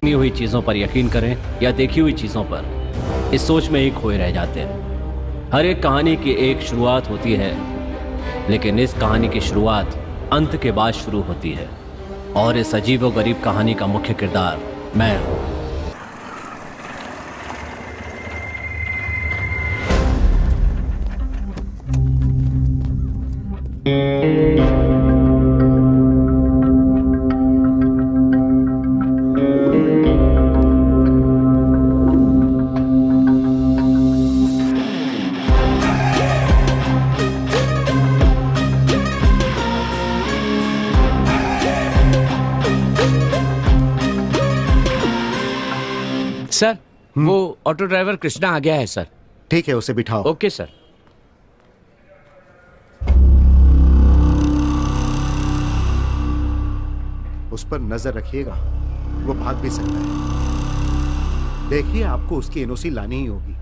सुनी हुई चीजों पर यकीन करें या देखी हुई चीजों पर, इस सोच में ही खोए रह जाते हैं। हर एक कहानी की एक शुरुआत होती है, लेकिन इस कहानी की शुरुआत अंत के बाद शुरू होती है, और इस अजीबोगरीब कहानी का मुख्य किरदार मैं हूं। सर, वो ऑटो ड्राइवर कृष्णा आ गया है सर। ठीक है, उसे बिठाओ। Okay sir. उस पर नजर रखिएगा, वो भाग भी सकता है। देखिए, आपको उसकी एनओसी लानी ही होगी,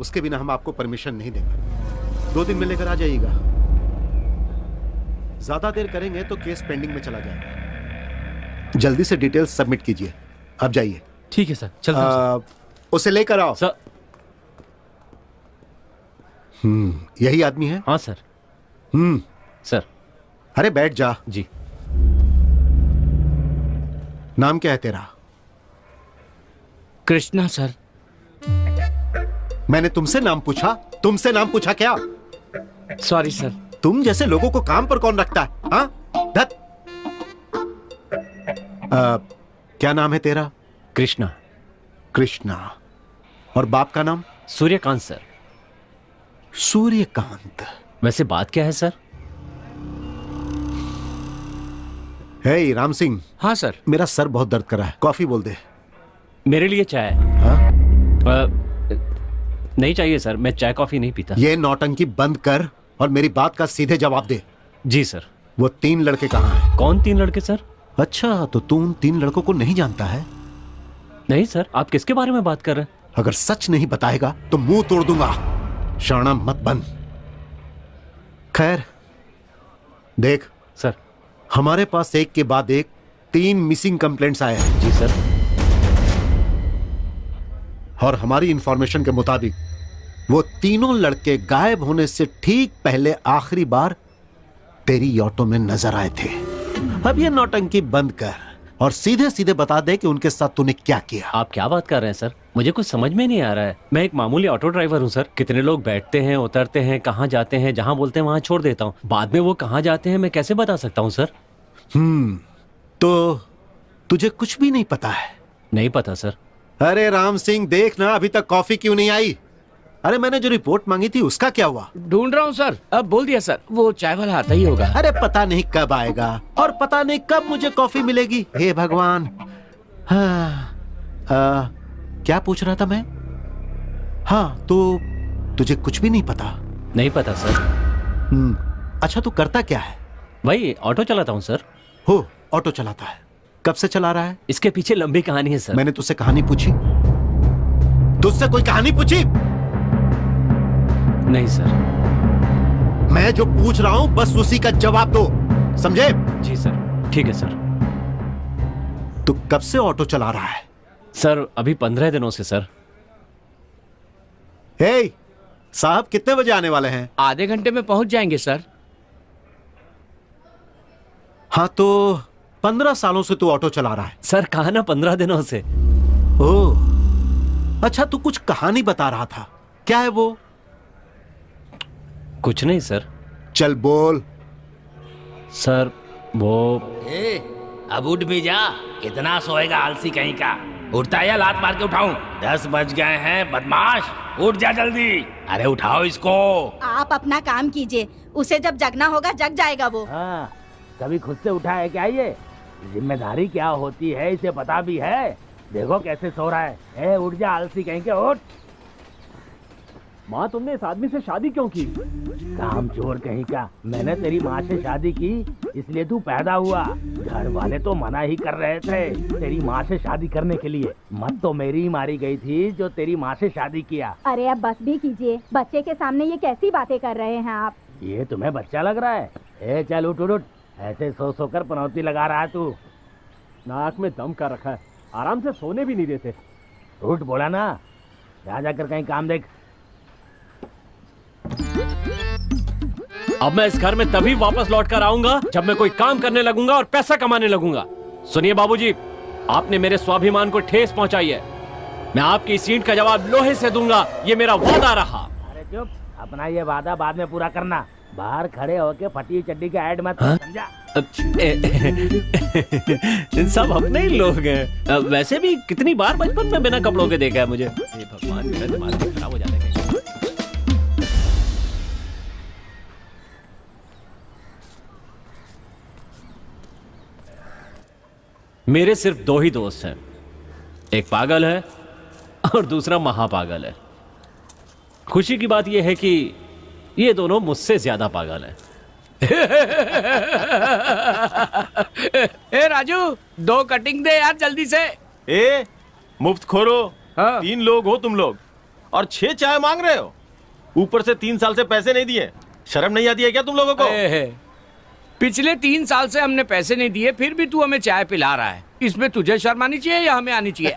उसके बिना हम आपको परमिशन नहीं देंगे। 2 दिन में लेकर आ जाइएगा। ज्यादा देर करेंगे तो केस पेंडिंग में चला जाएगा। जल्दी से डिटेल्स सबमिट कीजिए। अब जाइए। ठीक है सर, चलता हूं सर। उसे लेकर आओ सर। यही आदमी है? हाँ सर। सर। अरे बैठ जा। जी। नाम क्या है तेरा? कृष्णा सर। मैंने तुमसे नाम पूछा? तुमसे नाम पूछा क्या? Sorry sir. तुम जैसे लोगों को काम पर कौन रखता है? हाँ, धत। क्या नाम है तेरा? कृष्णा। कृष्णा। और बाप का नाम? सूर्यकांत सर। सूर्यकांत। वैसे बात क्या है सर? हे राम सिंह। हाँ सर। मेरा सर बहुत दर्द कर रहा है, कॉफी बोल दे। मेरे लिए चाय। हाँ? नहीं चाहिए सर, मैं चाय कॉफी नहीं पीता। ये नौटंकी बंद कर और मेरी बात का सीधे जवाब दे। जी सर। वो 3 लड़के कहाँ हैं? कौन 3 लड़के सर? अच्छा, तो तू उन 3 लड़कों को नहीं जानता है? नहीं सर, आप किसके बारे में बात कर रहे हैं? अगर सच नहीं बताएगा तो मुंह तोड़ दूंगा। शाना मत बन। खैर देख सर, हमारे पास एक के बाद एक 3 मिसिंग कंप्लेंट्स आए हैं। जी सर। और हमारी इंफॉर्मेशन के मुताबिक वो तीनों लड़के गायब होने से ठीक पहले आखिरी बार तेरी ऑटो में नजर आए थे। अब ये नौटंकी बंद कर और सीधे सीधे बता दे कि उनके साथ तूने क्या किया। आप क्या बात कर रहे हैं सर? मुझे कुछ समझ में नहीं आ रहा है। मैं एक मामूली ऑटो ड्राइवर हूँ सर। कितने लोग बैठते हैं, उतरते हैं, कहाँ जाते हैं, जहाँ बोलते हैं वहाँ छोड़ देता हूँ। बाद में वो कहाँ जाते हैं मैं कैसे बता सकता हूँ सर? तो तुझे कुछ भी नहीं पता है? नहीं पता सर। अरे राम सिंह, देख ना, अभी तक कॉफी क्यों नहीं आई? अरे मैंने जो रिपोर्ट मांगी थी उसका क्या हुआ? ढूंढ रहा हूँ सर। अब बोल दिया सर, वो चाय वाला आता ही होगा। अरे पता नहीं कब आएगा और पता नहीं कब मुझे कॉफी मिलेगी। हे भगवान। हाँ, क्या पूछ रहा था मैं? हाँ, तो तुझे कुछ भी नहीं पता? नहीं पता सर। अच्छा, तू करता क्या है? भाई ऑटो चलाता हूँ सर। हो, ऑटो चलाता है? कब से चला रहा है? इसके पीछे लंबी कहानी है सर। मैंने तुझसे कहानी पूछी? तुझसे कोई कहानी पूछी? नहीं सर। मैं जो पूछ रहा हूं बस उसी का जवाब दो, समझे? जी सर। ठीक है सर। तू कब से ऑटो चला रहा है? सर अभी 15 दिनों से सर। हे साहब, कितने बजे आने वाले हैं? आधे घंटे में पहुंच जाएंगे सर। हाँ, तो 15 सालों से तू ऑटो चला रहा है? सर कहा ना 15 दिनों से। ओह, अच्छा, तू कुछ कहानी बता रहा था, क्या है वो? कुछ नहीं सर। चल बोल। सर वो अब उठ भी जा। कितना सोएगा आलसी कहीं का? उठता है या लात मार के उठाऊं? 10 बज गए हैं बदमाश, उठ जा जल्दी। अरे उठाओ इसको। आप अपना काम कीजिए, उसे जब जगना होगा जग जाएगा वो। हाँ, कभी खुद से उठा है क्या? ये जिम्मेदारी क्या होती है इसे पता भी है? देखो कैसे सो रहा है। उठ जा आलसी कहीं के, उठ। माँ, तुमने इस आदमी से शादी क्यों की? काम चोर कहीं का। मैंने तेरी माँ से शादी की इसलिए तू पैदा हुआ। घर वाले तो मना ही कर रहे थे तेरी माँ से शादी करने के लिए। मत तो मेरी ही मारी गई थी जो तेरी माँ से शादी किया। अरे अब बस भी कीजिए, बच्चे के सामने ये कैसी बातें कर रहे हैं आप? ये तुम्हें बच्चा लग रहा है? चल उठ उठ उठ। ऐसे सो सो कर पनौती लगा रहा है तू। नाक में दम कर रखा है, आराम से सोने भी नहीं देते। झूठ बोला ना, जा जाकर कहीं काम देख। अब मैं इस घर में तभी वापस लौट कर आऊंगा जब मैं कोई काम करने लगूंगा और पैसा कमाने लगूंगा। सुनिए बाबूजी, आपने मेरे स्वाभिमान को ठेस पहुंचाई है। मैं आपकी इस ईंट का जवाब लोहे से दूंगा, ये मेरा वादा रहा। अरे चुप, अपना ये वादा बाद में पूरा करना। बाहर खड़े होके फटी हुई चड्डी का ऐड मत समझा। सब अपने ही लोग हैं। वैसे भी कितनी बार बचपन में बिना कपड़ों के देखा है मुझे। हे भगवान, मेरा दिमाग खराब हो जाता है कहीं। मेरे सिर्फ दो ही दोस्त हैं, एक पागल है और दूसरा महापागल है। खुशी की बात यह है कि ये दोनों मुझसे ज्यादा पागल हैं। ए राजू, 2 कटिंग दे यार जल्दी से। ए मुफ्त खोरो, हाँ। 3 लोग हो तुम लोग और 6 चाय मांग रहे हो। ऊपर से 3 साल से पैसे नहीं दिए। शर्म नहीं आती है क्या तुम लोगों को? पिछले 3 साल से हमने पैसे नहीं दिए, फिर भी तू हमें चाय पिला रहा है। इसमें तुझे शर्म आनी चाहिए या हमें आनी चाहिए?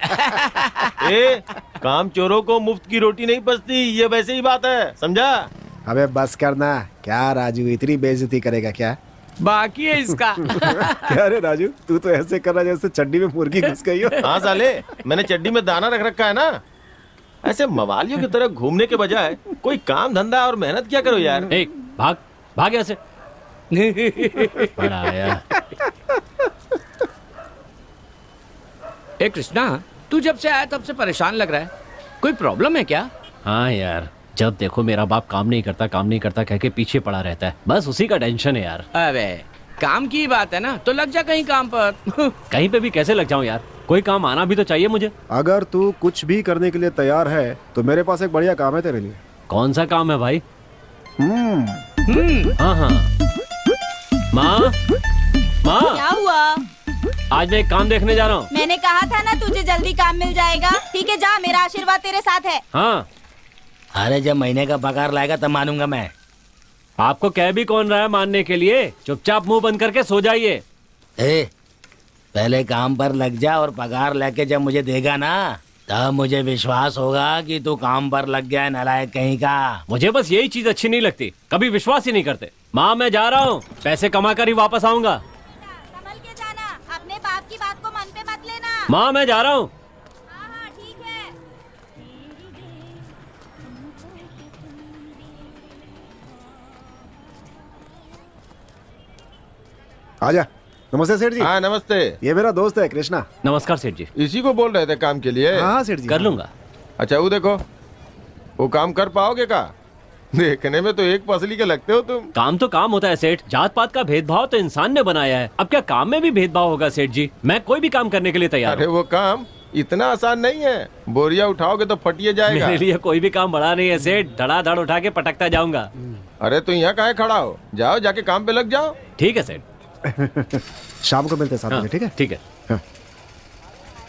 ए काम चोरों को मुफ्त की रोटी नहीं पचती, ये वैसे ही बात है, समझा? अबे बस करना। क्या राजू, इतनी बेइज्जती करेगा क्या? बाकी है इसका। क्या रे राजू, तू तो ऐसे कर रहा जैसे चड्डी में मुर्गी घुस गई हो। हाँ साले, मैंने चड्डी में दाना रख रखा है ना। ऐसे मवालियों की तरह घूमने के बजाय कोई काम धंधा और मेहनत क्या करो यार। ए, भाग भाग यहाँ से। बड़ा आया। ए कृष्णा, तू जब से आया तब से परेशान लग रहा है, कोई प्रॉब्लम है क्या? हाँ यार, जब देखो मेरा बाप काम नहीं करता कह के पीछे पड़ा रहता है। बस उसी का टेंशन है यार। अबे काम की बात है ना, तो लग जा कहीं काम पर। कहीं पे भी कैसे लग जाऊं यार, कोई काम आना भी तो चाहिए मुझे। अगर तू कुछ भी करने के लिए तैयार है तो मेरे पास एक बढ़िया काम है तेरे लिए। कौन सा काम है भाई? हाँ हाँ। माँ माँ, क्या हुआ? आज मैं एक काम देखने जा रहा हूँ। मैंने कहा था ना तुझे जल्दी काम मिल जाएगा। ठीक है जा, मेरा आशीर्वाद तेरे साथ है। हाँ, अरे जब महीने का पगार लाएगा तब मानूंगा मैं। आपको कह भी कौन रहा है मानने के लिए? चुपचाप मुंह बंद करके सो जाइए। पहले काम पर लग जा और पगार लेके जब मुझे देगा ना, तब मुझे विश्वास होगा कि तू काम पर लग गया है, नालायक कहीं का। मुझे बस यही चीज अच्छी नहीं लगती, कभी विश्वास ही नहीं करते। माँ मैं जा रहा हूँ, पैसे कमा कर ही वापस आऊंगा। संभल के जाना, अपने बाप की बात को मन पे मत लेना। माँ मैं जा रहा हूँ। हाँ हाँ ठीक है। आजा। नमस्ते सेठ जी। हाँ नमस्ते। ये मेरा दोस्त है कृष्णा। नमस्कार सेठ जी। इसी को बोल रहे थे काम के लिए? हाँ सेठ जी, कर लूंगा। अच्छा वो देखो, वो काम कर पाओगे का? देखने में तो एक पसली के लगते हो तुम। काम तो काम होता है सेठ, जात पात का भेदभाव तो इंसान ने बनाया है। अब क्या काम में भी भेदभाव होगा सेठ जी? मैं कोई भी काम करने के लिए तैयार अरे हूँ। वो काम इतना आसान नहीं है, बोरिया उठाओगे तो फटिए जाएगा। मेरे लिए कोई भी काम बड़ा नहीं है सेठ, धड़ाधड़ उठा के पटकता जाऊंगा। अरे तो यहाँ काहे खड़ा हो, जाओ जाके काम पे लग जाओ। ठीक है सेठ। शाम को मिलते हैं 7 हाँ, बजे, ठीक है? ठीक है।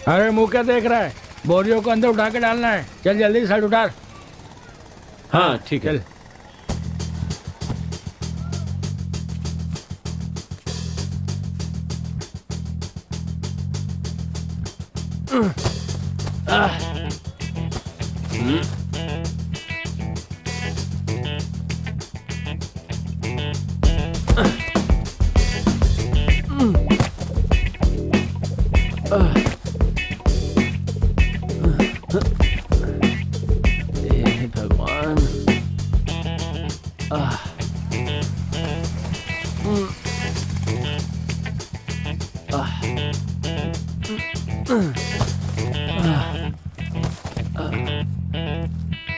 अरे मुंह क्या देख रहा है? बोरियों को अंदर उठा के डालना है। चल जल्दी शर्ट उतार। हाँ ठीक है। हे भगवान।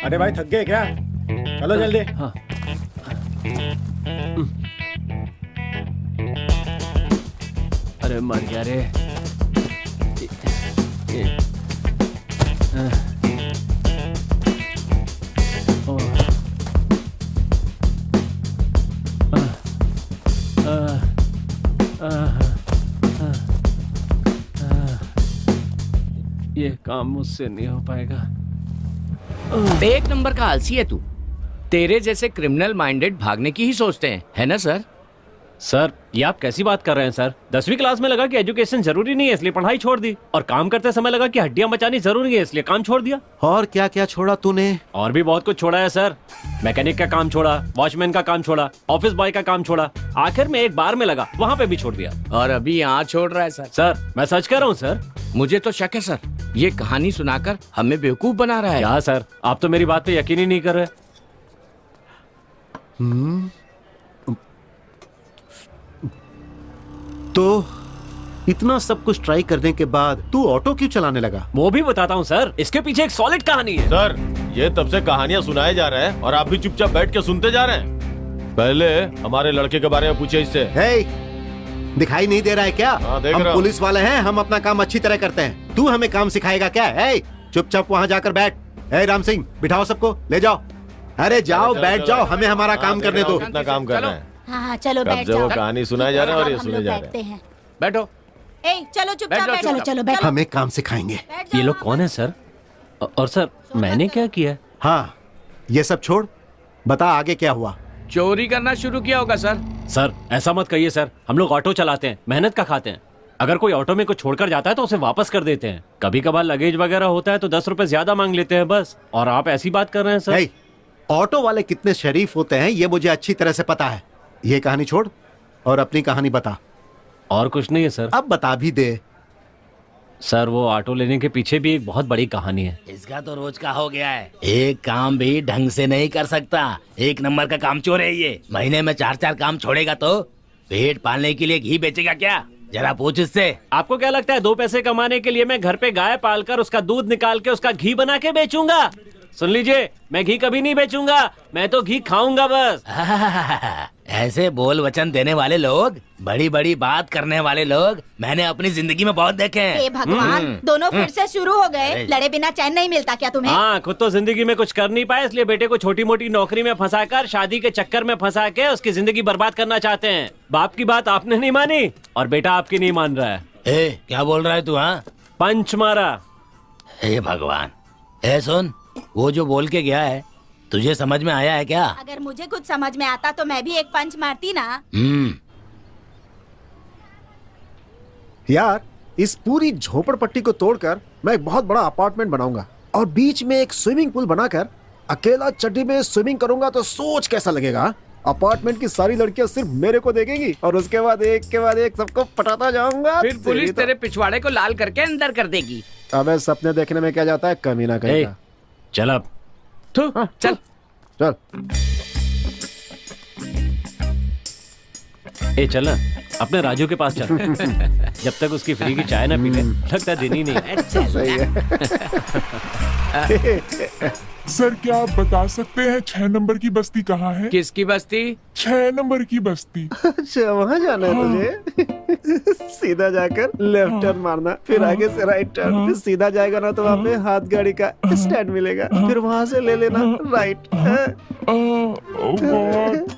अरे भाई थक गए क्या? चलो जल्दी। हाँ। अरे मर गया रे। ये काम मुझसे नहीं हो पाएगा। एक नंबर का आलसी है तू। तेरे जैसे क्रिमिनल माइंडेड भागने की ही सोचते हैं, है ना सर? सर ये आप कैसी बात कर रहे हैं सर? 10वीं क्लास में लगा कि एजुकेशन जरूरी नहीं है इसलिए पढ़ाई छोड़ दी, और काम करते समय लगा कि हड्डियां बचानी जरूरी है इसलिए काम छोड़ दिया। और क्या क्या छोड़ा तूने? और भी बहुत कुछ छोड़ा है सर। मैकेनिक का काम छोड़ा, वॉचमैन का काम छोड़ा, ऑफिस बॉय का काम छोड़ा, आखिर में एक बार में लगा वहाँ पे भी छोड़ दिया। और अभी यहाँ छोड़ रहा है सर। सर मैं सच कह रहा हूँ सर। मुझे तो शक है सर, ये कहानी सुनाकर हमें बेवकूफ बना रहा है। क्या सर, आप तो मेरी बात पे यकीन ही नहीं कर रहे। तो इतना सब कुछ ट्राई करने के बाद तू ऑटो क्यों चलाने लगा? वो भी बताता हूँ सर, इसके पीछे एक सॉलिड कहानी है। सर ये तब से कहानियां सुनाए जा रहे हैं और आप भी चुपचाप बैठ के सुनते जा रहे हैं। पहले हमारे लड़के के बारे में पूछे इससे। हे, दिखाई नहीं दे रहा है क्या? हाँ, देख हम रहा हूं। पुलिस वाले हैं, हम अपना काम अच्छी तरह करते हैं। तू हमें काम सिखाएगा क्या? हे, चुपचाप वहाँ जाकर बैठ। हे राम सिंह, बिठाओ सबको, ले जाओ। अरे जाओ, बैठ जाओ, हमें हमारा काम करने दो। कितना काम कर रहे हैं। हाँ चलो कब बैठ से वो जाओ। कहानी सुनाए जा रहे हैं और ये हम सुने लोग जा रहे बैठते हैं। हैं। बैठो। ए चलो चुपचाप बैठ जाओ, चलो चलो बैठो। हमें काम सिखाएंगे। बैठ जाओ ये लोग वहाँ कौन है सर? और सर मैंने क्या किया? हाँ, ये सब छोड़, बता आगे क्या हुआ? चोरी करना शुरू किया होगा सर। सर ऐसा मत कहिए सर, हम लोग ऑटो चलाते हैं, मेहनत का खाते हैं। अगर कोई ऑटो में कुछ छोड़कर जाता है तो उसे वापस कर देते हैं। कभी कभार लगेज वगैरह होता है तो 10 रुपए ज्यादा मांग लेते हैं बस। और आप ऐसी बात कर रहे हैं सर? हे, ऑटो वाले कितने शरीफ होते हैं ये मुझे अच्छी तरह से पता है। ये कहानी छोड़ और अपनी कहानी बता। और कुछ नहीं है सर। अब बता भी दे। सर वो ऑटो लेने के पीछे भी एक बहुत बड़ी कहानी है। इसका तो रोज का हो गया है, एक काम भी ढंग से नहीं कर सकता। एक नंबर का काम चोर है ये। महीने में 4-4 काम छोड़ेगा तो पेट पालने के लिए घी बेचेगा क्या? जरा पूछ इससे। आपको क्या लगता है 2 पैसे कमाने के लिए मैं घर पे गाय पालकर उसका दूध निकाल के उसका घी बना के बेचूंगा? सुन लीजिए, मैं घी कभी नहीं बेचूंगा, मैं तो घी खाऊंगा बस। ऐसे बोल वचन देने वाले लोग, बड़ी बड़ी बात करने वाले लोग मैंने अपनी जिंदगी में बहुत देखे हैं। हे भगवान, दोनों फिर से शुरू हो गए। लड़े बिना चैन नहीं मिलता क्या तुम्हें? हाँ, खुद तो जिंदगी में कुछ कर नहीं पाए इसलिए बेटे को छोटी मोटी नौकरी में फंसाकर शादी के चक्कर में फंसा के उसकी जिंदगी बर्बाद करना चाहते हैं। बाप की बात आपने नहीं मानी और बेटा आपकी नहीं मान रहा है। क्या बोल रहा है तू? हाँ, पंच मारा। हे भगवान। सुन, वो जो बोल के गया है तुझे समझ में आया है क्या? अगर मुझे कुछ समझ में आता तो मैं भी एक पंच मारती ना। यार, इस पूरी झोपड़पट्टी को तोड़कर मैं एक बहुत बड़ा अपार्टमेंट बनाऊंगा और बीच में एक स्विमिंग पूल बनाकर अकेला चड्डी में स्विमिंग करूंगा तो सोच कैसा लगेगा? अपार्टमेंट की सारी लड़कियां सिर्फ मेरे को देखेंगी और उसके बाद एक के बाद एक सबको पटाता जाऊंगा। फिर पुलिस तेरे पिछवाड़े को लाल करके अंदर कर देगी। अबे सपने देखने में क्या जाता है, कमीना कहेगा। चल अब चल चल। चल ना, अपने राजू के पास चल। जब तक उसकी फ्री की चाय ना पी ले लगता दिन ही नहीं। सही है। सर क्या आप बता सकते हैं 6 नंबर की बस्ती कहाँ है? किसकी बस्ती? 6 नंबर की बस्ती। अच्छा, वहाँ जाना है तुझे? सीधा जाकर लेफ्ट टर्न मारना, फिर आगे से राइट टर्न, फिर सीधा जाएगा ना तो वहाँ पे हाथ गाड़ी का स्टैंड मिलेगा, फिर वहाँ से ले लेना राइट।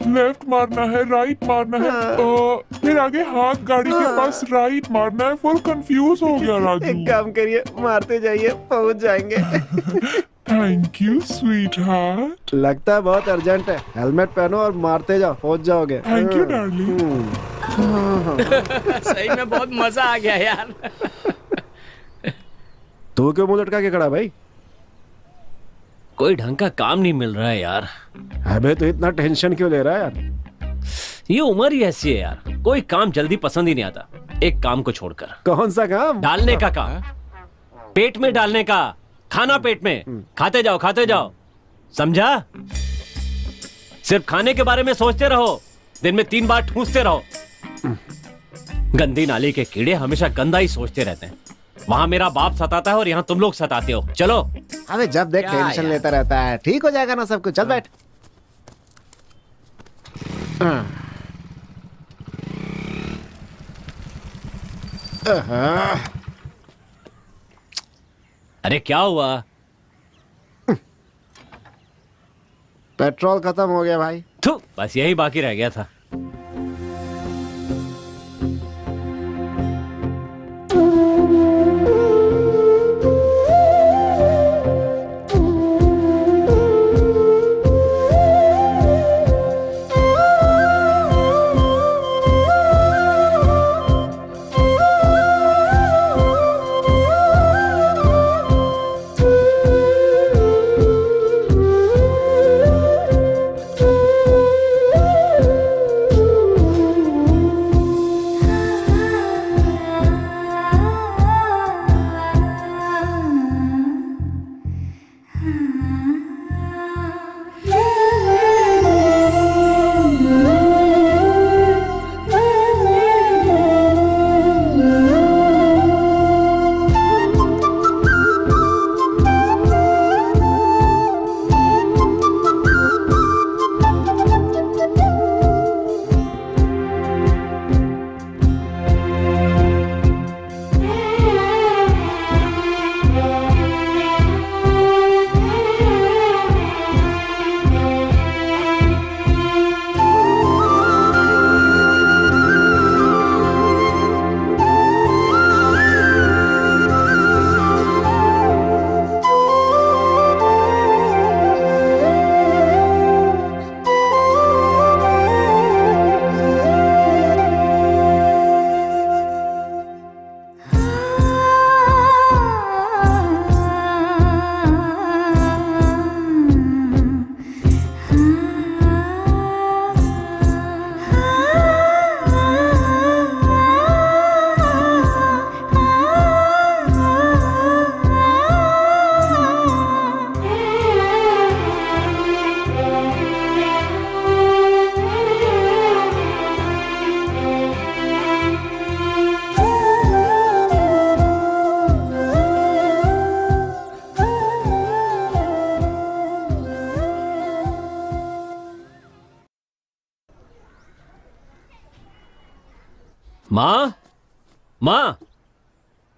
लेफ्ट मारना है, राइट मारना है, फिर आगे हाथ गाड़ी के पास राइट मारना है। फुल कंफ्यूज हो गया राजू। एक काम करिए, मारते जाइए, पहुँच जाएंगे। Thank you sweet heart. लगता है बहुत अर्जेंट है, हेलमेट पहनो और मारते जाओ, पहुँच जाओगे। Thank you darling. सही में बहुत मजा आ गया यार। तू क्यों मुंह लटका के खड़ा भाई? कोई ढंग का काम नहीं मिल रहा है यार। अबे तो इतना टेंशन क्यों ले रहा है यार? ये उम्र ही ऐसी है यार, कोई काम जल्दी पसंद ही नहीं आता। एक काम को छोड़कर। कौन सा काम? डालने का काम, पेट में डालने का। खाना पेट में, खाते जाओ, समझा? सिर्फ खाने के बारे में सोचते रहो, दिन में 3 बार ठूंसते रहो। गंदी नाली के कीड़े हमेशा गंदा ही सोचते रहते हैं। वहां मेरा बाप सताता है और यहाँ तुम लोग सताते हो। चलो। अबे जब देख टेंशन लेता रहता है, ठीक हो जाएगा ना सब कुछ। चल बैठ। अरे क्या हुआ? पेट्रोल खत्म हो गया भाई। थू, बस यही बाकी रह गया था। माँ, माँ,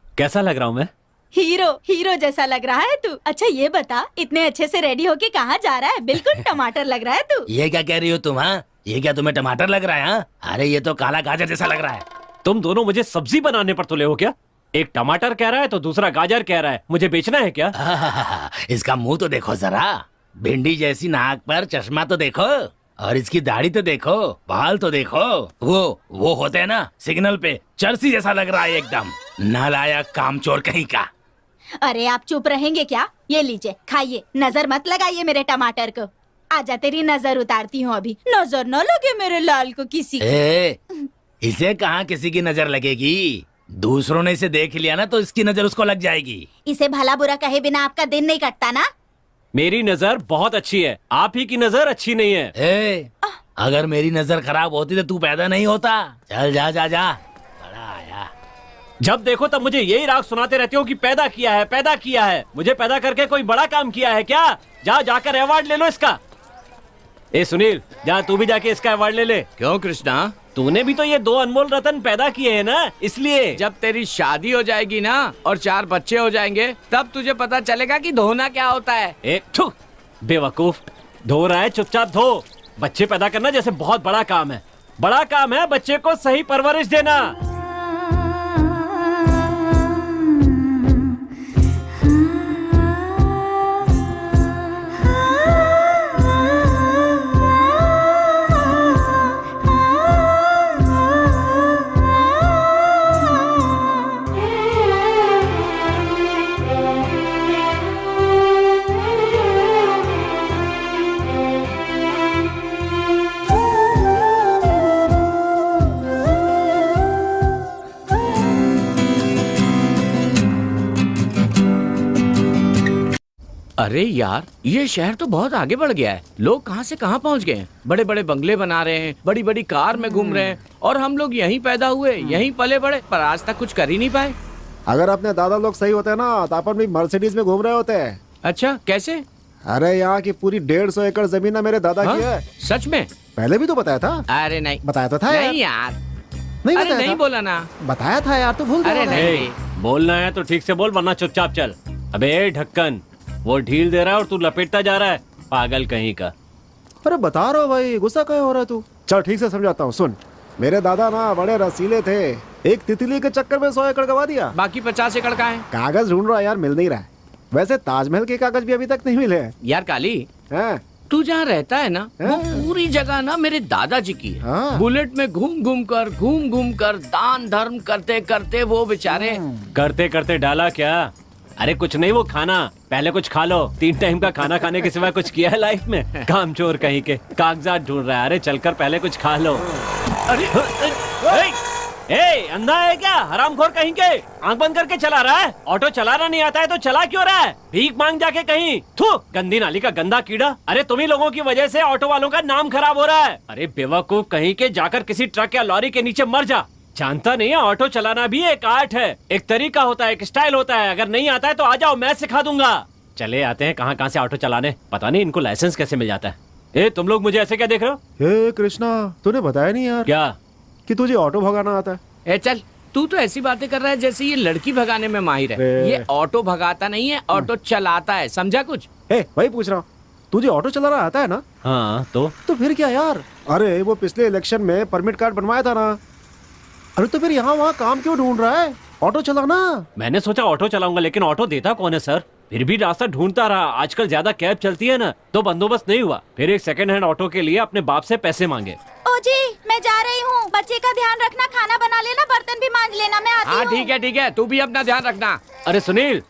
कैसा लग रहा हूं मैं? हीरो हीरो जैसा लग रहा है तू। अच्छा ये बता, इतने अच्छे से रेडी होके कहाँ जा रहा है? बिल्कुल टमाटर लग रहा है तू। ये क्या कह रही हो तुम? हाँ, ये क्या तुम्हें टमाटर लग रहा है? हाँ, अरे ये तो काला गाजर जैसा लग रहा है। तुम दोनों मुझे सब्जी बनाने पर तुले हो क्या? एक टमाटर कह रहा है तो दूसरा गाजर कह रहा है। मुझे बेचना है क्या? इसका मुंह तो देखो जरा, भिंडी जैसी नाक पर चश्मा तो देखो, और इसकी दाढ़ी तो देखो, बाल तो देखो। वो होते हैं ना सिग्नल पे, चर्सी जैसा लग रहा है एकदम। नालायक कामचोर कहीं का। अरे आप चुप रहेंगे क्या? ये लीजिए खाइए, नजर मत लगाइए मेरे टमाटर को। आजा तेरी नजर उतारती हूँ अभी। नजर न लगे मेरे लाल को किसी को। इसे कहाँ किसी की नजर लगेगी? दूसरों ने इसे देख लिया ना तो इसकी नजर उसको लग जाएगी। इसे भला बुरा कहे बिना आपका दिन नहीं कटता ना? मेरी नजर बहुत अच्छी है, आप ही की नजर अच्छी नहीं है। अगर मेरी नजर खराब होती तो तू पैदा नहीं होता। चल जा जा जा। जब देखो तब मुझे यही राग सुनाते रहते हो कि पैदा किया है, पैदा किया है। मुझे पैदा करके कोई बड़ा काम किया है क्या? जाकर अवार्ड ले लो इसका। ए सुनील, जा तू भी जाके इसका अवार्ड ले ले। क्यों कृष्णा? तूने भी तो ये 2 अनमोल रतन पैदा किए हैं ना, इसलिए। जब तेरी शादी हो जाएगी ना और 4 बच्चे हो जाएंगे, तब तुझे पता चलेगा कि धोना क्या होता है। बेवकूफ, धो रहा है चुपचाप धो। बच्चे पैदा करना जैसे बहुत बड़ा काम है। बड़ा काम है बच्चे को सही परवरिश देना। अरे यार, ये शहर तो बहुत आगे बढ़ गया है। लोग कहाँ से कहाँ पहुँच गए हैं। बड़े बड़े बंगले बना रहे हैं, बड़ी बड़ी कार में घूम रहे हैं, और हम लोग यहीं पैदा हुए, यहीं पले बड़े, पर आज तक कुछ कर ही नहीं पाए। अगर अपने दादा लोग सही होते ना तो अपन भी मर्सिडीज में घूम रहे होते हैं। अच्छा, कैसे? अरे यहाँ की पूरी 150 एकड़ जमीन ना मेरे दादा की है। सच में? पहले भी तो बताया था। अरे नहीं बताया तो था नहीं यार। नहीं अरे बताया नहीं था? बोला ना। बताया था यार, तू भूल गया। अरे नहीं, बोलना है तो ठीक से बोल, वरना चुपचाप चल। अबे ढक्कन, वो ढील दे रहा है और तू लपेटता जा रहा है, पागल कहीं का। अरे बता रहा हूँ भाई, गुस्सा क्यों हो रहा है तू? चल ठीक से समझाता हूँ, सुन। मेरे दादा ना बड़े रसीले थे, एक तितली के चक्कर में 100 एकड़ गवा दिया। बाकी 50 एकड़ का है। कागज ढूंढ रहा है यार, मिल नहीं रहा है। वैसे ताजमहल के कागज भी अभी तक नहीं मिले हैं। यार काली, तू जहाँ रहता है ना, वो पूरी जगह ना मेरे दादाजी की है। बुलेट में घूम घूम कर दान धर्म करते करते वो बेचारे। करते करते डाला क्या? अरे कुछ नहीं, वो खाना पहले कुछ खा लो। 3 टाइम का खाना खाने के सिवा कुछ किया है लाइफ में? कामचोर कहीं के, कागजात ढूंढ रहा है। अरे चलकर पहले कुछ खा लो। अरे अंधा है क्या? हरामखोर कहीं के, आंख बंद करके चला रहा है। ऑटो चलाना नहीं आता है तो चला क्यों रहा है? भीख मांग जाके कहीं। थू, गंदी नाली का गंदा कीड़ा। अरे तुम्ही लोगों की वजह से ऑटो वालों का नाम खराब हो रहा है। अरे बेवकूफ कहीं के, जाकर किसी ट्रक या लॉरी के नीचे मर जा। जानता नहीं है, ऑटो चलाना भी एक आर्ट है, एक तरीका होता है, एक स्टाइल होता है। अगर नहीं आता है तो आ जाओ, मैं सिखा दूंगा। चले आते हैं कहाँ से ऑटो चलाने। पता नहीं इनको लाइसेंस कैसे मिल जाता है। तुम लोग मुझे ऐसे क्या देख रहे हो? हे कृष्णा, तूने बताया नहीं यार क्या कि तुझे ऑटो भगाना आता है? चल, तू तो ऐसी बातें कर रहा है जैसे ये लड़की भगाने में माहिर है। ये ऑटो भगाता नहीं है, ऑटो चलाता है, समझा कुछ? वही पूछ रहा हूँ, तुझे ऑटो चलाना आता है ना? हाँ तो फिर क्या यार? अरे वो पिछले इलेक्शन में परमिट कार्ड बनवाया था ना। अरे तो फिर यहाँ वहाँ काम क्यों ढूंढ रहा है? ऑटो चलाना। मैंने सोचा ऑटो चलाऊंगा, लेकिन ऑटो देता कौन है सर? फिर भी रास्ता ढूंढता रहा। आजकल ज्यादा कैब चलती है ना, तो बंदोबस्त नहीं हुआ। फिर एक सेकंड हैंड ऑटो के लिए अपने बाप से पैसे मांगे। ओ जी, मैं जा रही हूँ। बच्चे का ध्यान रखना, खाना बना लेना, बर्तन भी मांज लेना, मैं आती हूँ। हाँ ठीक है, तू भी अपना ध्यान रखना। अरे सुनील,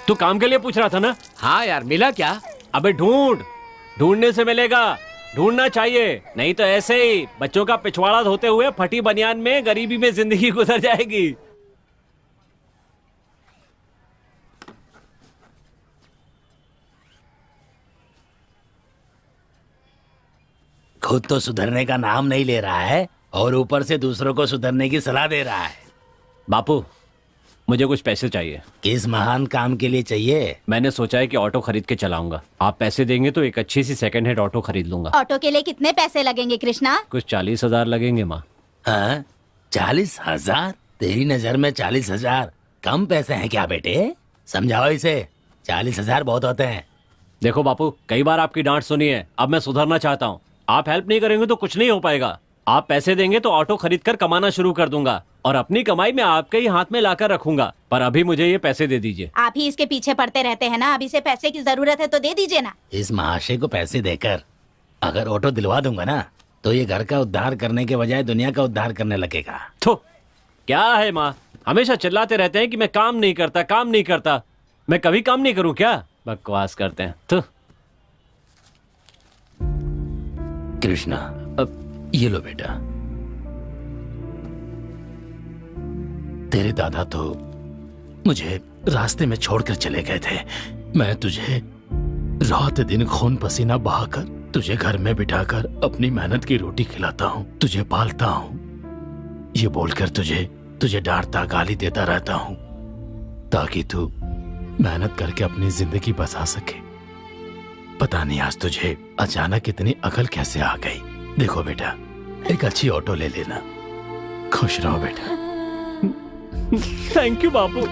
तू काम के लिए पूछ रहा था ना? हाँ यार, मिला क्या? अबे ढूंढने से मिलेगा। ढूंढना चाहिए, नहीं तो ऐसे ही बच्चों का पिछवाड़ा धोते हुए फटी बनियान में गरीबी में जिंदगी गुजर जाएगी। खुद तो सुधरने का नाम नहीं ले रहा है और ऊपर से दूसरों को सुधरने की सलाह दे रहा है। बापू, मुझे कुछ पैसे चाहिए। किस महान काम के लिए चाहिए? मैंने सोचा है कि ऑटो खरीद के चलाऊंगा। आप पैसे देंगे तो एक अच्छी सी सेकंड हैंड ऑटो खरीद लूंगा। ऑटो के लिए कितने पैसे लगेंगे कृष्णा? कुछ 40,000 लगेंगे माँ। हाँ, 40,000? तेरी नजर में 40,000 कम पैसे हैं क्या बेटे? समझाओ इसे, 40,000 बहुत होते हैं। देखो बापू, कई बार आपकी डांट सुनी है, अब मैं सुधरना चाहता हूँ। आप हेल्प नहीं करेंगे तो कुछ नहीं हो पाएगा। आप पैसे देंगे तो ऑटो खरीद कर कमाना शुरू कर दूंगा और अपनी कमाई में आपके ही हाथ में लाकर रखूंगा। पर अभी मुझे ये पैसे दे दीजिए। आप ही इसके पीछे पड़ते रहते हैं ना, अभी से पैसे की जरूरत है तो दे दीजिए ना। इस महाशय को पैसे देकर अगर ऑटो दिलवा दूंगा ना तो ये घर का उद्धार करने के बजाय दुनिया का उद्धार करने लगेगा। तो क्या है माँ, हमेशा चिल्लाते रहते हैं कि मैं काम नहीं करता, काम नहीं करता। मैं कभी काम नहीं करूँ क्या? बकवास करते हैं। तो कृष्णा, ये लो बेटा। तेरे दादा तो मुझे रास्ते में छोड़कर चले गए थे। मैं तुझे रात दिन खून पसीना बहाकर तुझे घर में बिठाकर अपनी मेहनत की रोटी खिलाता हूँ, तुझे पालता हूँ। ये बोलकर तुझे डांटता गाली देता रहता हूँ ताकि तू मेहनत करके अपनी जिंदगी बसा सके। पता नहीं आज तुझे अचानक इतनी अकल कैसे आ गई। देखो बेटा, एक अच्छी ऑटो ले लेना। खुश रहो बेटा। थैंक यू बापू।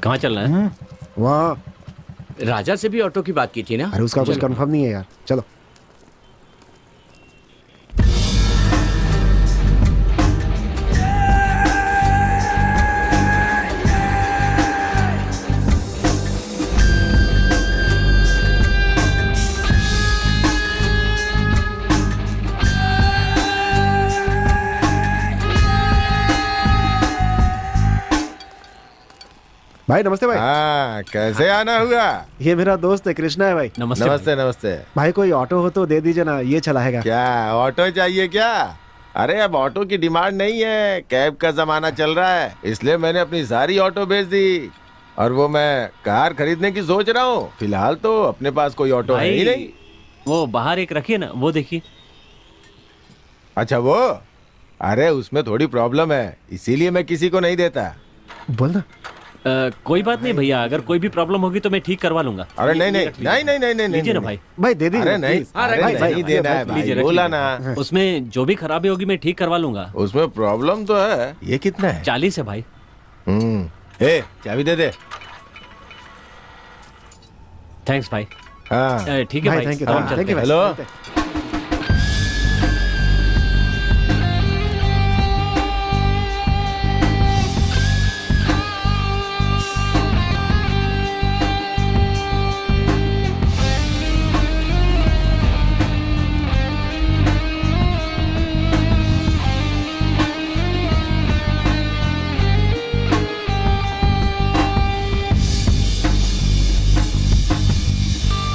कहाँ चल रहे हैं? वहाँ। राजा से भी ऑटो की बात की थी ना? अरे उसका कुछ कंफर्म नहीं है यार, चलो। भाई नमस्ते भाई। हाँ, कैसे आना हुआ? ये मेरा दोस्त है, कृष्णा है भाई। नमस्ते नमस्ते नमस्ते। भाई कोई ऑटो हो तो दे दीजिए ना, ये चलाएगा। क्या ऑटो चाहिए क्या? अरे अब ऑटो की डिमांड नहीं है, कैब का जमाना चल रहा है, इसलिए मैंने अपनी सारी ऑटो बेच दी और वो मैं कार खरीदने की सोच रहा हूँ। फिलहाल तो अपने पास कोई ऑटो है ही नहीं। वो बाहर एक रखिए ना, वो देखिए। अच्छा वो? अरे उसमें थोड़ी प्रॉब्लम है, इसीलिए मैं किसी को नहीं देता। बोलना। कोई बात नहीं भैया, अगर कोई भी प्रॉब्लम होगी तो मैं ठीक करवा लूंगा। अरे नहीं नहीं नहीं नहीं नहीं नहीं लीजिए ना भाई। भाई दे दीजिए। अरे नहीं, अरे नहीं देना है भाई, बोला ना। उसमें जो भी खराबी होगी मैं ठीक करवा लूंगा। उसमें प्रॉब्लम तो है। ये कितना है? 40 है भाई। ए, चाबी दे दे। थैंक्स भाई। हाँ ठीक है भाई, थैंक यू। अब हम चलते हैं। हेलो।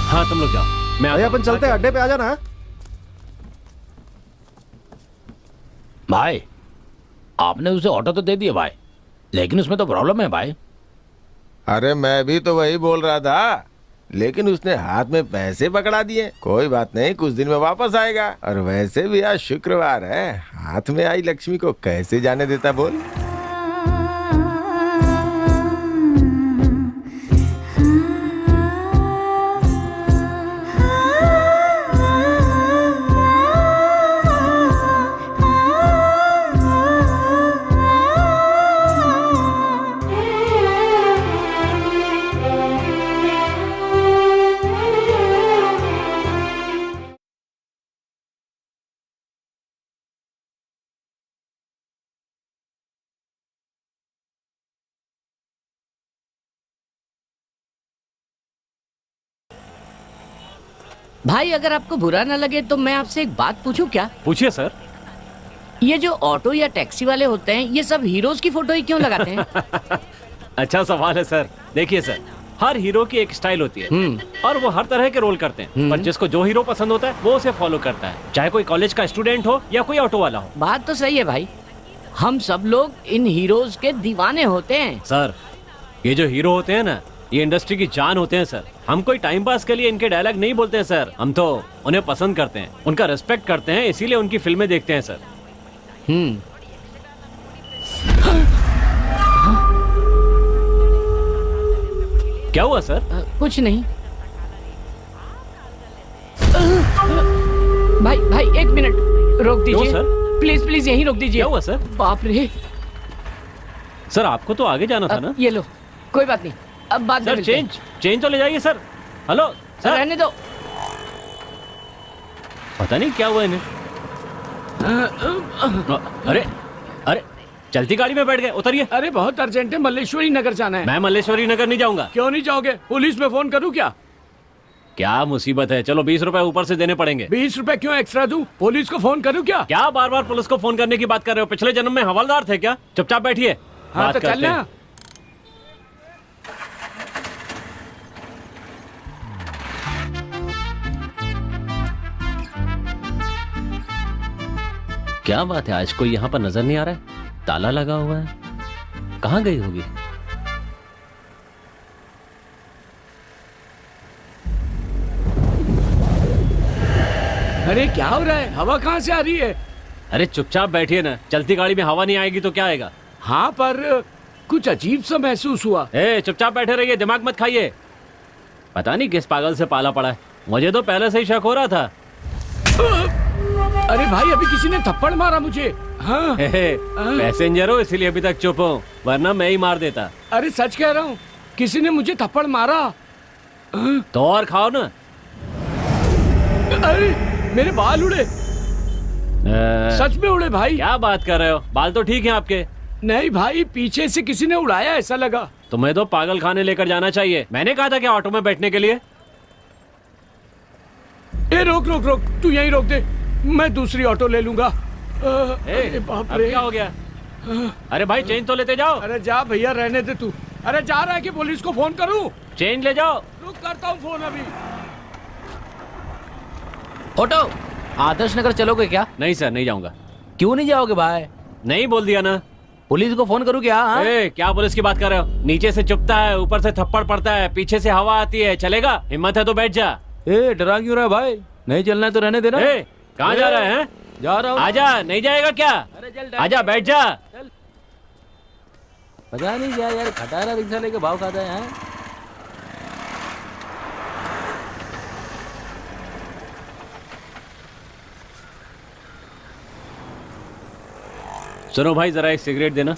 हाँ तुम लोग जाओ, मैं भाई अपन चलते हैं, अड्डे पे आ जाना। भाई आपने उसे ऑटो तो दे दिया भाई, लेकिन उसमें तो प्रॉब्लम है भाई। अरे मैं भी तो वही बोल रहा था, लेकिन उसने हाथ में पैसे पकड़ा दिए। कोई बात नहीं, कुछ दिन में वापस आएगा। और वैसे भी आज शुक्रवार है, हाथ में आई लक्ष्मी को कैसे जाने देता बोल। भाई अगर आपको बुरा ना लगे तो मैं आपसे एक बात पूछूं क्या? पूछिए सर। ये जो ऑटो या टैक्सी वाले होते हैं, ये सब हीरोज की फोटो ही क्यों लगाते हैं? अच्छा सवाल है सर। देखिए सर, हर हीरो की एक स्टाइल होती है और वो हर तरह के रोल करते हैं, पर जिसको जो हीरो पसंद होता है वो उसे फॉलो करता है, चाहे कोई कॉलेज का स्टूडेंट हो या कोई ऑटो वाला हो। बात तो सही है भाई, हम सब लोग इन हीरोज के दीवाने होते हैं। सर ये जो हीरो होते हैं ना, ये इंडस्ट्री की जान होते हैं सर। हम कोई टाइम पास के लिए इनके डायलॉग नहीं बोलते हैं सर, हम तो उन्हें पसंद करते हैं, उनका रिस्पेक्ट करते हैं, इसीलिए उनकी फिल्में देखते हैं सर। क्या हुआ सर? कुछ नहीं। भाई भाई एक मिनट रोक दीजिए सर? प्लीज प्लीज यहीं रोक दीजिए। क्या हुआ सर? बाप रे सर आपको तो आगे जाना था ना? ये लो कोई बात नहीं, अब बात सर चेंज तो ले जाइए सर। हेलो सर, रहने दो। पता नहीं क्या हुआ इन्हें। अरे अरे चलती गाड़ी में बैठ गए, उतरिए। अरे बहुत अर्जेंट है, मल्लेश्वरी नगर जाना है। मैं मल्लेश्वरी नगर नहीं जाऊंगा। क्यों नहीं जाओगे? पुलिस में फोन करूं क्या? क्या मुसीबत है? चलो 20 रुपए ऊपर से देने पड़ेंगे। 20 रुपए क्यों एक्स्ट्रा दूं? पुलिस को फोन करूं क्या? क्या बार बार पुलिस को फोन करने की बात कर रहे हो? पिछले जन्म में हवलदार थे क्या? चुपचाप बैठिए। हाँ तो चलना। क्या बात है, आज कोई यहाँ पर नजर नहीं आ रहा है? ताला लगा हुआ है, कहाँ गई होगी? अरे क्या हो रहा है? हवा कहाँ से आ रही है? अरे चुपचाप बैठिए ना, चलती गाड़ी में हवा नहीं आएगी तो क्या आएगा? हाँ पर कुछ अजीब सा महसूस हुआ। चुपचाप बैठे रहिए, दिमाग मत खाइए। पता नहीं किस पागल से पाला पड़ा है, मुझे तो पहले से ही शक हो रहा था। अरे भाई अभी किसी ने थप्पड़ मारा मुझे। हाँ। पैसेंजर हो इसीलिए अभी तक चुप हो, वरना मैं ही मार देता। अरे सच कह रहा हूँ, किसी ने मुझे थप्पड़ मारा। तो और खाओ ना। अरे मेरे बाल उड़े। सच में उड़े भाई। क्या बात कर रहे हो? बाल तो ठीक हैं आपके। नहीं भाई, पीछे से किसी ने उड़ाया ऐसा लगा। तुम्हें तो पागल खाने लेकर जाना चाहिए। मैंने कहा था क्या ऑटो में बैठने के लिए? रोक रोक रोक, तू यहीं रोक दे, मैं दूसरी ऑटो ले लूंगा। अरे बाप रे, क्या हो गया? अरे भाई चेंज तो लेते जाओ। अरे जा भैया, रहने दे तू। अरे जा रहा है कि पुलिस को फोन करूं? चेंज ले जाओ। रुक, करता हूँ फोन अभी। ऑटो आदर्श नगर चलोगे क्या? नहीं सर, नहीं जाऊंगा। क्यों नहीं जाओगे भाई? नहीं बोल दिया ना। पुलिस को फोन करूं क्या? क्या पुलिस की बात कर रहे हो? नीचे से चुपता है, ऊपर से थप्पड़ पड़ता है, पीछे से हवा आती है, चलेगा? हिम्मत है तो बैठ जा। डरा क्यों रहा है भाई? नहीं चलना है तो रहने देना। कहाँ जा रहा है? जा रहा हूँ। आजा, नहीं जाएगा क्या? आजा, बैठ जा। पता नहीं क्या यार, खटारा रिक्शा लेके भाव खाता है। सुनो भाई, जरा एक सिगरेट देना।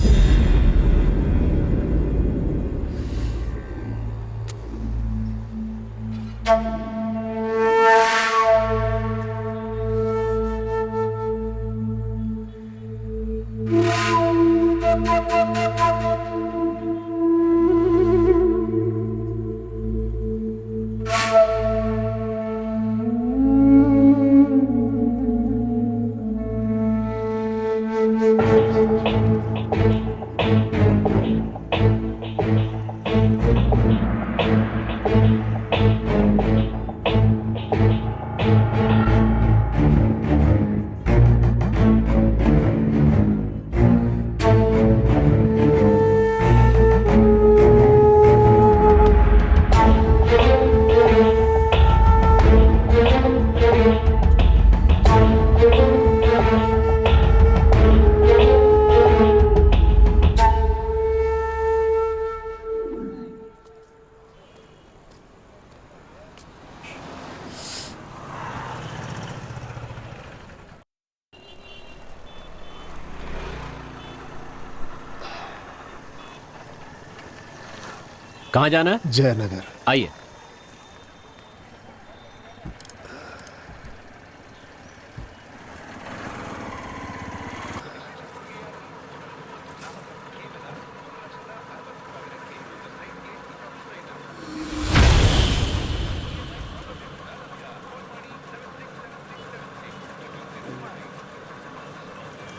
कहाँ जाना है? जयनगर। आइए।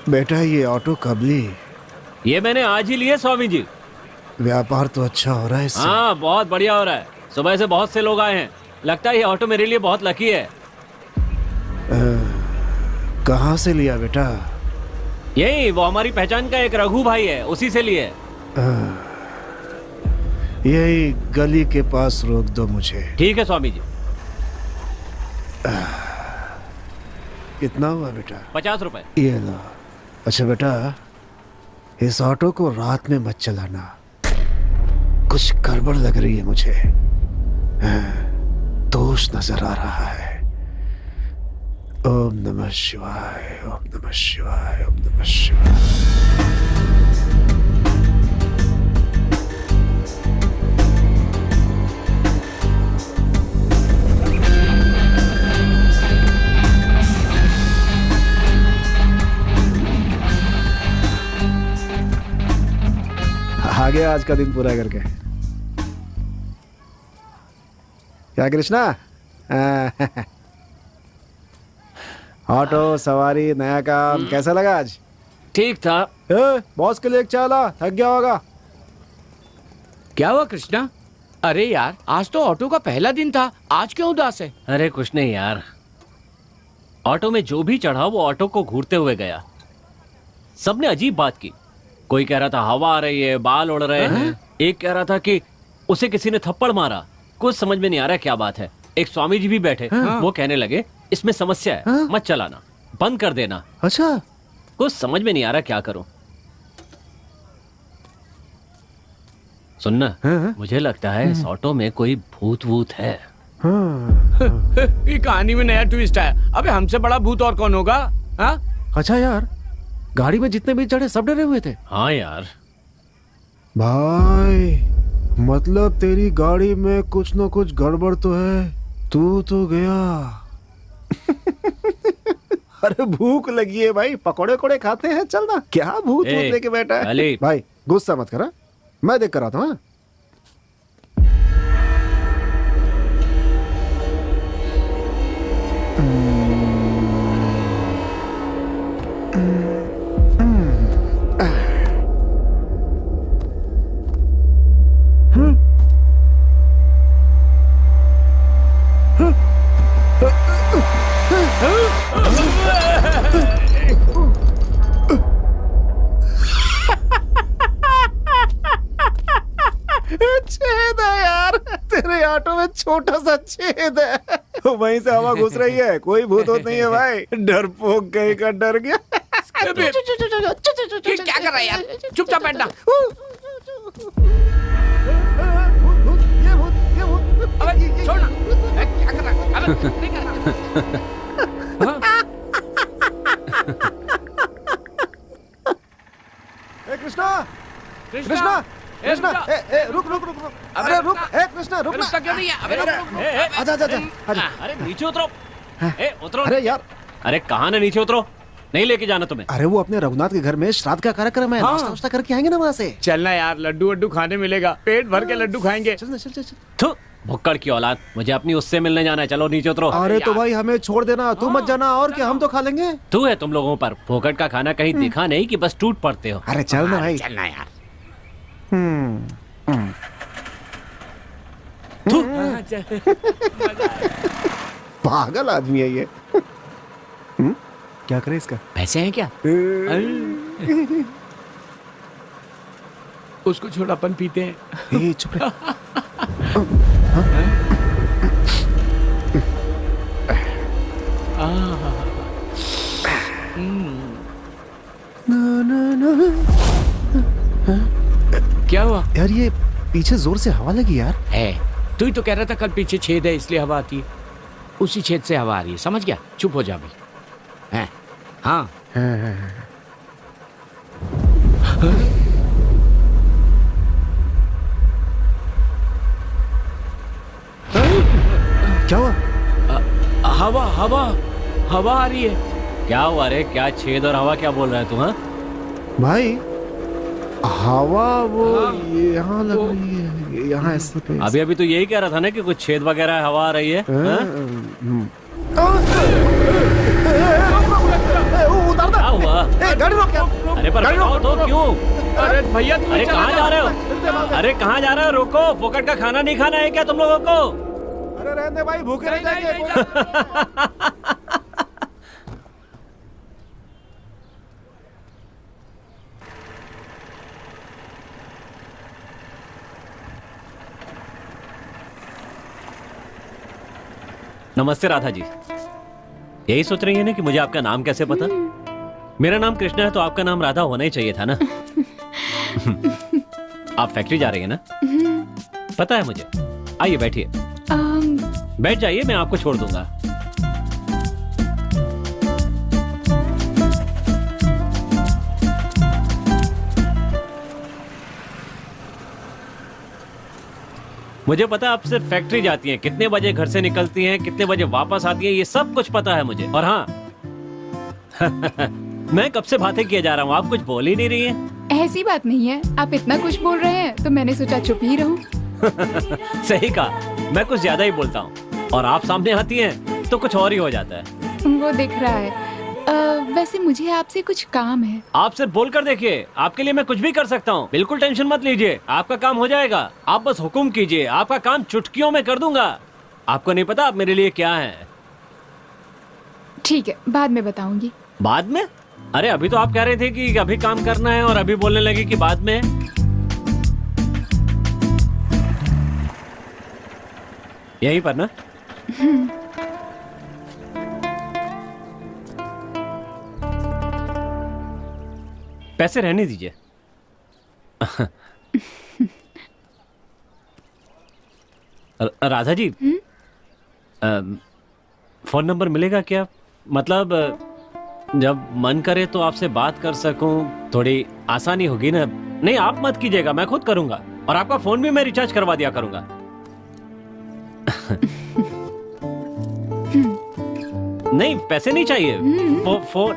बेटा ये ऑटो कब ली? ये मैंने आज ही लिए स्वामी जी। व्यापार तो अच्छा हो रहा है इससे। हाँ बहुत बढ़िया हो रहा है। सुबह से बहुत से लोग आए हैं। लगता है ये ऑटो मेरे लिए बहुत लकी है। कहाँ से लिया बेटा? यही वो हमारी पहचान का एक रघु भाई है, उसी से लिए। यही गली के पास रोक दो मुझे। ठीक है स्वामी जी। कितना हुआ बेटा? 50 रुपए। ये लो। अच्छा बेटा, इस ऑटो को रात में मत चलाना, कुछ गड़बड़ लग रही है मुझे। दोष नजर आ रहा है। ओम नमः शिवाय, ओम नमः शिवाय, ओम नमः शिवाय। आ गया आज का दिन पूरा करके। क्या कृष्णा? ऑटो सवारी नया काम कैसा लगा आज? ठीक था। बॉस के लिए एक चाय ला, थक गया होगा। क्या हुआ कृष्णा? अरे यार आज तो ऑटो का पहला दिन था, आज क्यों उदास है? अरे कुछ नहीं यार, ऑटो में जो भी चढ़ा वो ऑटो को घूरते हुए गया। सबने अजीब बात की। कोई कह रहा था हवा आ रही है, बाल उड़ रहे हैं। एक कह रहा था कि उसे किसी ने थप्पड़ मारा। कुछ समझ में नहीं आ रहा क्या बात है। एक स्वामी जी भी बैठे, वो कहने लगे इसमें समस्या है, मत चलाना, बंद कर देना। अच्छा, कुछ समझ में नहीं आ रहा क्या करूं। सुनना, मुझे लगता है इस ऑटो में कोई भूत वूत है। ये कहानी में नया ट्विस्ट है। अबे हमसे बड़ा भूत और कौन होगा? हाँ? अच्छा यार, गाड़ी में जितने भी चढ़े सब डरे हुए थे। हाँ यार। भाई मतलब तेरी गाड़ी में कुछ न कुछ गड़बड़ तो है। तू तो गया। अरे भूख लगी है भाई, पकोड़े कोड़े खाते हैं, चल ना। क्या भूत लेके बैठा है? भाई गुस्सा मत करा, मैं देख कर आता हूँ। छेद है यार, तेरे ऑटो में छोटा सा छेद है, वहीं से हवा घुस रही है। कोई भूत होत नहीं है भाई, डरपोक कहीं का डर गया। क्या कर रहा है यार? चुपचाप बैठना। ये भूत अबे छोड़ ना। क्या कर रहा है? अबे नहीं करना। कृष्णा, कृष्णा, कृष्णा, रुक रुक रुक रुक। अरे रुक, कृष्णा रुक ना। क्यों नहीं है? अबे रुक। आजा आजा आजा। अरे नीचे उतरो। उतरो। अरे यार, अरे कहाँ ना नीचे उतरो, नहीं लेके जाना तुम्हें। अरे वो अपने रघुनाथ के घर में श्राद्ध का कार्यक्रम है। नाश्ता वास्ता करके आएंगे ना वहाँ से। चलना यार, लड्डू वड्डू खाने मिलेगा, पेट भर के लड्डू खाएंगे। चल चल चल। थू, भुक्कड़ की औलाद, मुझे अपनी उससे मिलने जाना है। चलो नीचे उतरो। अरे तो भाई हमें छोड़ देना, तू मत जाना। और क्या, हम तो खा लेंगे। तू है तुम लोगों पर, फोकट का खाना कहीं दिखा नहीं कि बस टूट पड़ते हो। अरे चल ना भाई। चलना यार। पागल आदमी है ये। क्या करे इसका? पैसे हैं क्या? उसको छोड़, अपन पीते हैं। चुप रह। क्या हुआ यार? ये पीछे जोर से हवा लगी यार। है, तू ही तो कह रहा था कल पीछे छेद है इसलिए हवा आती है। उसी छेद से हवा आ रही है, समझ गया? चुप हो जा भाई। है? हाँ। क्या हुआ? हवा हवा हवा आ रही है। क्या हुआ रे? क्या छेद और हवा क्या बोल रहा है तू? हाँ भाई हवा वो यहाँ लग रही है, यहाँ ऐसे पे। अभी अभी तो यही कह रहा था ना कि कुछ छेद वगैरह हवा आ रही है। क्या हुआ? गाड़ी रोक यार। अरे पर बताओ तो क्यों? अरे भैया, अरे कहाँ जा रहे हो? अरे कहाँ जा रहे हो? रोको, फोकट का खाना नहीं खाना है क्या तुम लोगों को? अरे रहने दे भाई, भूखे रह जाएंगे। नमस्ते राधा जी। यही सोच रही है ना कि मुझे आपका नाम कैसे पता? मेरा नाम कृष्णा है तो आपका नाम राधा होना ही चाहिए था ना। आप फैक्ट्री जा रही है ना? पता है मुझे। आइए बैठिए। बैठ जाइए, मैं आपको छोड़ दूंगा। मुझे पता है आप सिर्फ फैक्ट्री जाती हैं, कितने बजे घर से निकलती हैं, कितने बजे वापस आती हैं, ये सब कुछ पता है मुझे। और हाँ मैं कब से बातें किए जा रहा हूँ, आप कुछ बोल ही नहीं रही हैं। ऐसी बात नहीं है, आप इतना कुछ बोल रहे हैं तो मैंने सोचा चुप ही रहूं। सही कहा, मैं कुछ ज्यादा ही बोलता हूँ और आप सामने आती हैं तो कुछ और ही हो जाता है। वो दिख रहा है। वैसे मुझे आपसे कुछ काम है। आप सिर्फ बोल कर देखिए, आपके लिए मैं कुछ भी कर सकता हूँ। बिल्कुल टेंशन मत लीजिए, आपका काम हो जाएगा। आप बस हुक्म कीजिए, आपका काम चुटकियों में कर दूंगा। आपको नहीं पता आप मेरे लिए क्या हैं। ठीक है, बाद में बताऊंगी। बाद में? अरे अभी तो आप कह रहे थे कि अभी काम करना है और अभी बोलने लगे कि बाद में। यहीं पर ना? पैसे रहने दीजिए। राधा जी, फोन नंबर मिलेगा क्या? मतलब जब मन करे तो आपसे बात कर सकूं, थोड़ी आसानी होगी ना। नहीं आप मत कीजिएगा, मैं खुद करूंगा और आपका फोन भी मैं रिचार्ज करवा दिया करूंगा। नहीं पैसे नहीं चाहिए, फोन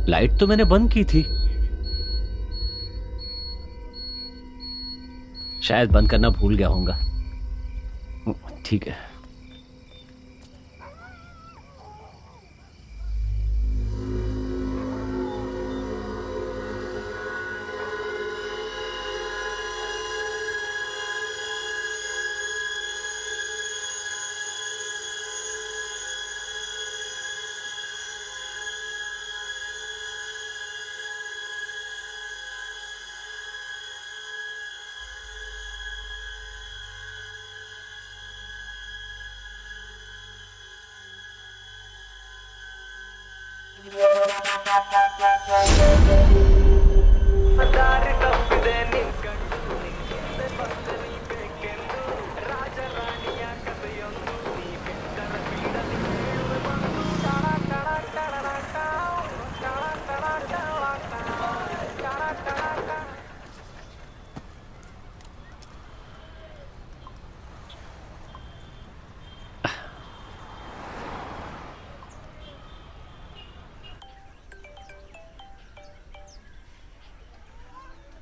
लाइट तो मैंने बंद की थी, शायद बंद करना भूल गया होऊंगा। ठीक है।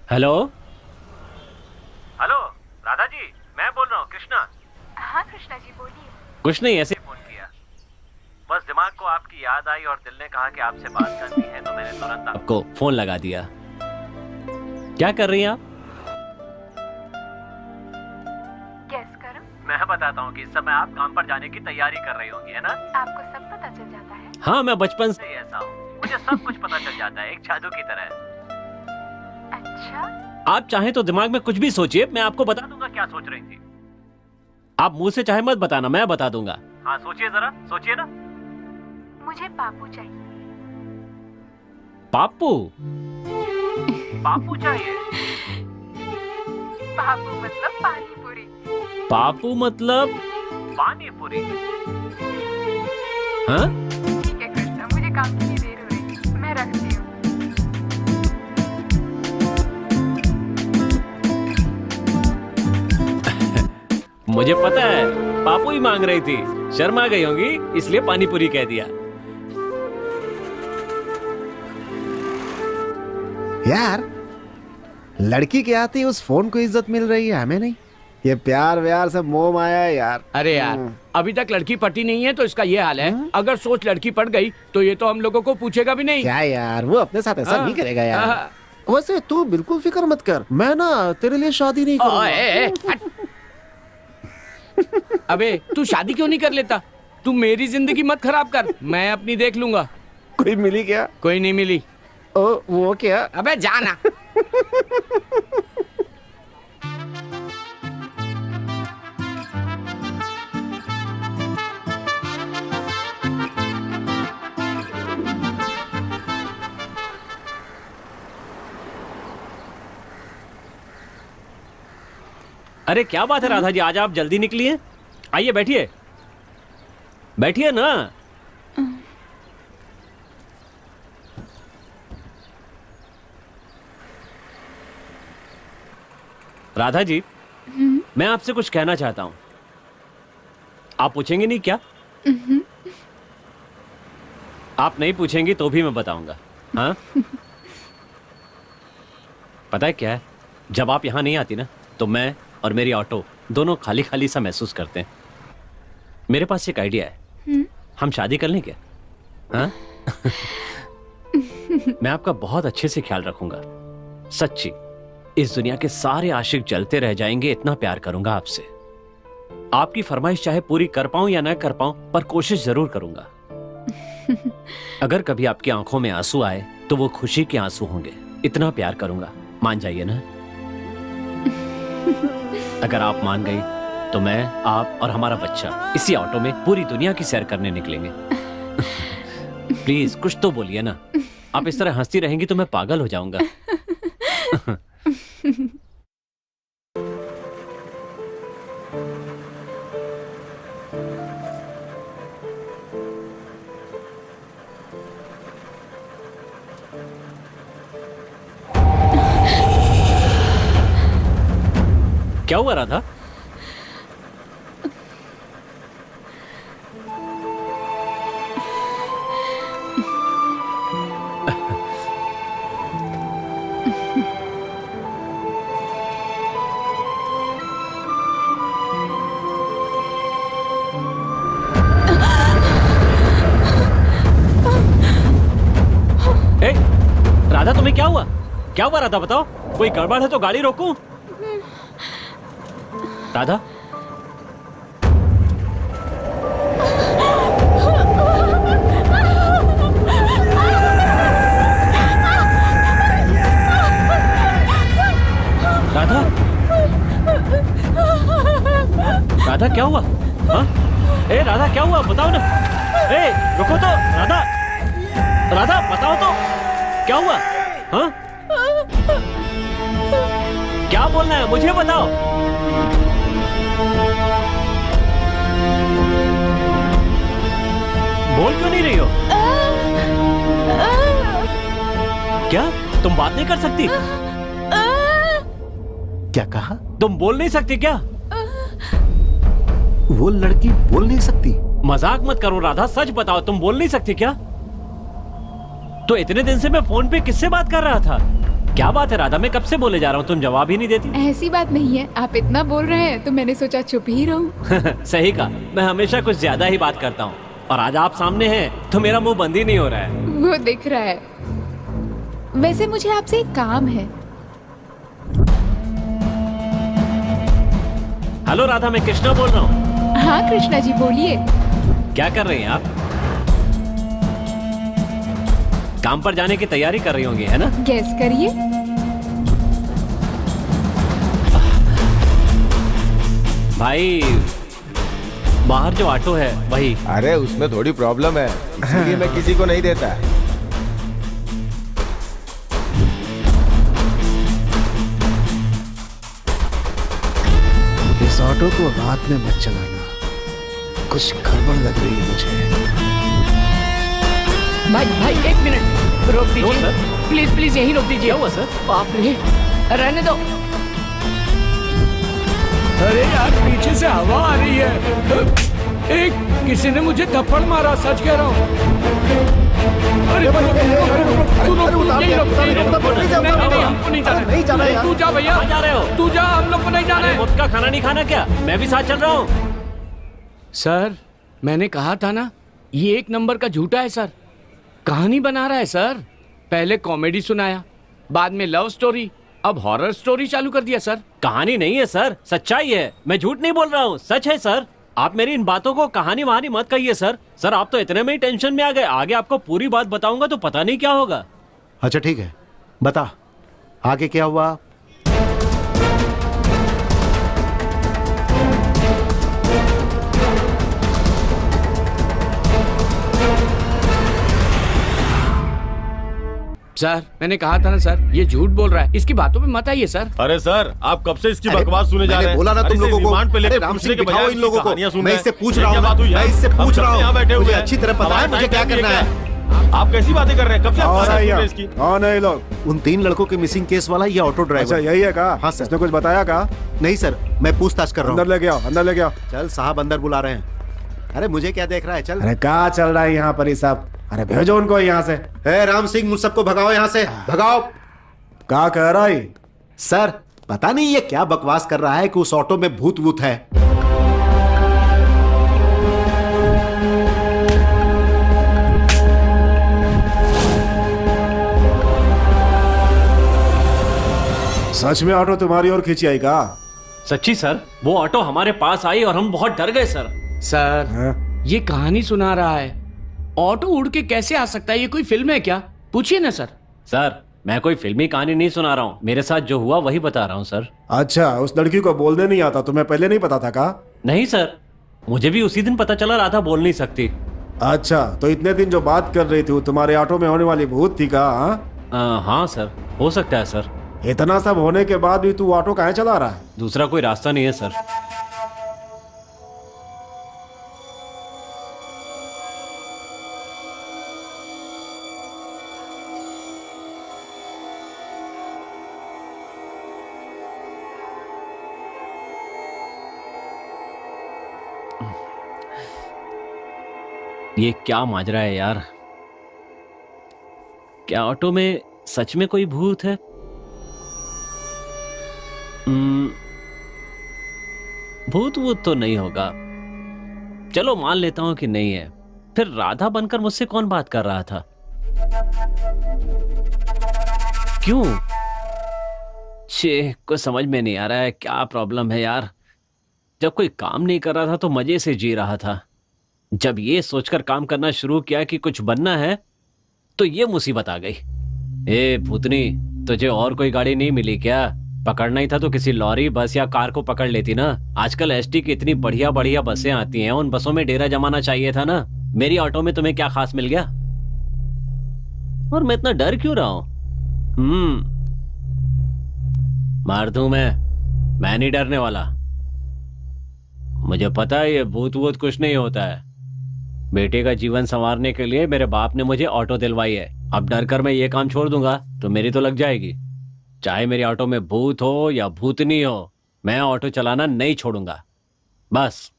हेलो हेलो राधा जी, मैं बोल रहा हूँ कृष्णा। हाँ कृष्णा जी बोलिए। कुछ नहीं, ऐसे फोन किया, बस दिमाग को आपकी याद आई और दिल ने कहा कि आपसे बात करनी है, तो मैंने तुरंत आपको फोन लगा दिया। क्या कर रही हैं आप? गेस करो। मैं बताता हूँ कि इस समय आप काम पर जाने की तैयारी कर रही होंगी, है ना? आपको सब पता चल जाता है? हाँ मैं बचपन से ही ऐसा हूँ, मुझे सब कुछ पता चल जाता है, एक जादू की तरह। आप चाहें तो दिमाग में कुछ भी सोचिए, मैं आपको बता दूंगा क्या सोच रही थी। आप मुंह से चाहे मत बताना, मैं बता दूंगा। हाँ सोचिए जरा, सोचिए ना। मुझे पापू चाहिए। पापू? पापू चाहिए? पापू मतलब पानी पूरी। पापू मतलब पानी पूरी? हाँ? ठीक है कृष्णा, मुझे काम की देर हो रही, मैं रखती हूँ। मुझे पता है, पापू ही मांग रही थी, शर्मा गई होंगी इसलिए पानी पूरी कह दिया। यार लड़की के आते ही उस फोन को इज्जत मिल रही है, हमें नहीं। ये प्यार व्यार सब मोह माया है यार। अरे यार अभी तक लड़की पटी नहीं है तो इसका ये हाल है। अगर सोच लड़की पट गई तो ये तो हम लोगों को पूछेगा भी नहीं। क्या यार, वो अपने साथ ऐसा नहीं करेगा यार। वैसे तू बिल्कुल फिक्र मत कर, मैं ना तेरे लिए शादी नहीं करूंगा। अबे तू शादी क्यों नहीं कर लेता? तू मेरी जिंदगी मत खराब कर, मैं अपनी देख लूंगा। कोई मिली क्या? कोई नहीं मिली। ओ वो क्या? अबे जाना। अरे क्या बात है राधा जी, आज आप जल्दी निकली हैं? आइए बैठिए, बैठिए ना। राधा जी, मैं आपसे कुछ कहना चाहता हूं। आप पूछेंगे नहीं क्या? आप नहीं पूछेंगी तो भी मैं बताऊंगा। हाँ? पता है क्या है, जब आप यहां नहीं आती ना तो मैं और मेरी ऑटो दोनों खाली खाली सा महसूस करते हैं। मेरे पास एक आइडिया है, हम शादी कर लें क्या? हाँ? मैं आपका बहुत अच्छे से ख्याल रखूंगा, सच्ची। इस दुनिया के सारे आशिक जलते रह जाएंगे, इतना प्यार करूंगा आपसे। आपकी फरमाइश चाहे पूरी कर पाऊं या ना कर पाऊं, पर कोशिश जरूर करूंगा। अगर कभी आपकी आंखों में आंसू आए तो वो खुशी के आंसू होंगे, इतना प्यार करूंगा। मान जाइए ना? अगर आप मान गई तो मैं, आप और हमारा बच्चा इसी ऑटो में पूरी दुनिया की सैर करने निकलेंगे। प्लीज कुछ तो बोलिए ना। आप इस तरह हंसती रहेंगी तो मैं पागल हो जाऊंगा। क्या हुआ राधा? ए, राधा तुम्हें क्या हुआ? क्या हुआ राधा, बताओ। कोई गड़बड़ है तो गाड़ी रोकूं? राधा, राधा, राधा क्या हुआ? हाँ? ए राधा क्या हुआ, बताओ ना। ए रुको तो राधा, राधा बताओ तो क्या हुआ? हाँ? क्या बोलना है मुझे बताओ। बोल क्यों नहीं रही हो? क्या तुम बात नहीं कर सकती? क्या कहा? तुम बोल नहीं सकती क्या? वो लड़की बोल नहीं सकती? मजाक मत करो राधा, सच बताओ, तुम बोल नहीं सकती क्या? तो इतने दिन से मैं फोन पे किससे बात कर रहा था? क्या बात है राधा, मैं कब से बोले जा रहा हूँ, तुम जवाब ही नहीं देती। ऐसी बात नहीं है, आप इतना बोल रहे हैं तो मैंने सोचा चुप ही रहूं। सही कहा, मैं हमेशा कुछ ज्यादा ही बात करता हूँ और आज आप सामने हैं तो मेरा मुंह बंद ही नहीं हो रहा है। वो दिख रहा है। वैसे मुझे आपसे एक काम है। हेलो राधा, मैं कृष्णा बोल रहा हूँ। हाँ कृष्णा जी बोलिए। क्या कर रही हैं आप? काम पर जाने की तैयारी कर रही होंगी, है ना? गेस करिए। भाई बाहर जो ऑटो है वही। अरे उसमें थोड़ी प्रॉब्लम है, इसलिए मैं किसी को नहीं देता। इस ऑटो को रात में मत चलाना, कुछ गड़बड़ लग रही है मुझे। भाई एक मिनट रोक दीजिए, प्लीज प्लीज यहीं रोक दीजिए। क्या हुआ सर? बाप रे, रहने दो। अरे यार पीछे से हवा आ रही है। एक किसी ने मुझे थप्पड़ मारा, सच कह रहा हूँ। अरे हमको नहीं जाना। तू जा भैया, जा रहे हो? तू जा, हम लोग को नहीं जाना है। मुफ्त का खाना नहीं खाना क्या? मैं भी साथ चल रहा हूँ। सर मैंने कहा था ना, ये एक नंबर का झूठा है सर। कहानी बना रहा है सर। पहले कॉमेडी सुनाया, बाद में लव स्टोरी, अब हॉरर स्टोरी चालू कर दिया सर। कहानी नहीं है सर, सच्चाई है। मैं झूठ नहीं बोल रहा हूँ, सच है सर। आप मेरी इन बातों को कहानी वहानी मत कहिए सर। सर आप तो इतने में ही टेंशन में आ गए, आगे आपको पूरी बात बताऊंगा तो पता नहीं क्या होगा। अच्छा ठीक है, बता आगे क्या हुआ। सर मैंने कहा था ना सर, ये झूठ बोल रहा है, इसकी बातों में मत आइए सर। अरे सर आप कब से इसकी बकवास सुने जा रहे हैं? बोला ना तुम लोगों को। अरे राम सिंह बिठाओ इन लोगों को। मैं इससे पूछ क्या रहा बात हुई हूँ, है? मैं इससे पूछ रहा यहाँ बैठे हूँ, हुए मुझे हैं। अच्छी तरह पता है मुझे क्या करना है। आप कैसी बातें कर रहे हैं? कब से आप और बात कर रहे आइए, हैं इसकी? कौन है ये लोग? उन 3 लड़कों के मिसिंग केस वाला ये ऑटो ड्राइवर। अच्छा यही है का? हाँ सर। इसने कुछ बताया का? नहीं सर, मैं पूछताछ कर रहा हूँ। अंदर ले गया, अंदर ले गया। चल साहब अंदर बुला रहे हैं। अरे मुझे क्या देख रहा है, चल। अरे क्या चल रहा है यहाँ पर ये सब? अरे भेजो उनको यहाँ से। राम सिंह मुझ सबको भगाओ यहाँ से, भगाओ। क्या कह रहा है सर? पता नहीं ये क्या बकवास कर रहा है कि उस ऑटो में भूत वूत है। सच में ऑटो तुम्हारी ओर खींची आई का? सच्ची सर, वो ऑटो हमारे पास आई और हम बहुत डर गए सर। सर ये कहानी सुना रहा है, ऑटो उड़ के कैसे आ सकता है? ये कोई फिल्म है क्या? पूछिए ना सर। सर मैं कोई फिल्मी कहानी नहीं सुना रहा हूँ, मेरे साथ जो हुआ वही बता रहा हूँ सर। अच्छा उस लड़की को बोलने नहीं आता, तुम्हें पहले नहीं पता था का? नहीं सर, मुझे भी उसी दिन पता चला, राधा बोल नहीं सकती। अच्छा तो इतने दिन जो बात कर रही थी वो तुम्हारे ऑटो में होने वाली भूत थी का? हाँ सर, हो सकता है सर। इतना सब होने के बाद भी तू ऑटो काहे चला रहा है? दूसरा कोई रास्ता नहीं है सर। ये क्या माजरा है यार? क्या ऑटो में सच में कोई भूत है? भूत वूत तो नहीं होगा, चलो मान लेता हूं कि नहीं है। फिर राधा बनकर मुझसे कौन बात कर रहा था? क्यों? कुछ समझ में नहीं आ रहा है, क्या प्रॉब्लम है यार? जब कोई काम नहीं कर रहा था तो मजे से जी रहा था। जब ये सोचकर काम करना शुरू किया कि कुछ बनना है तो ये मुसीबत आ गई। ए भूतनी, तुझे और कोई गाड़ी नहीं मिली क्या? पकड़ना ही था तो किसी लॉरी, बस या कार को पकड़ लेती ना। आजकल एसटी की इतनी बढ़िया बढ़िया बसें आती हैं, उन बसों में डेरा जमाना चाहिए था ना। मेरी ऑटो में तुम्हें क्या खास मिल गया? और मैं इतना डर क्यों रहा हूं? मार दूं मैं नहीं डरने वाला। मुझे पता है ये भूत वूत कुछ नहीं होता है। बेटे का जीवन संवारने के लिए मेरे बाप ने मुझे ऑटो दिलवाई है। अब डर कर मैं ये काम छोड़ दूंगा तो मेरी तो लग जाएगी। चाहे मेरी ऑटो में भूत हो या भूतनी हो, मैं ऑटो चलाना नहीं छोड़ूंगा, बस।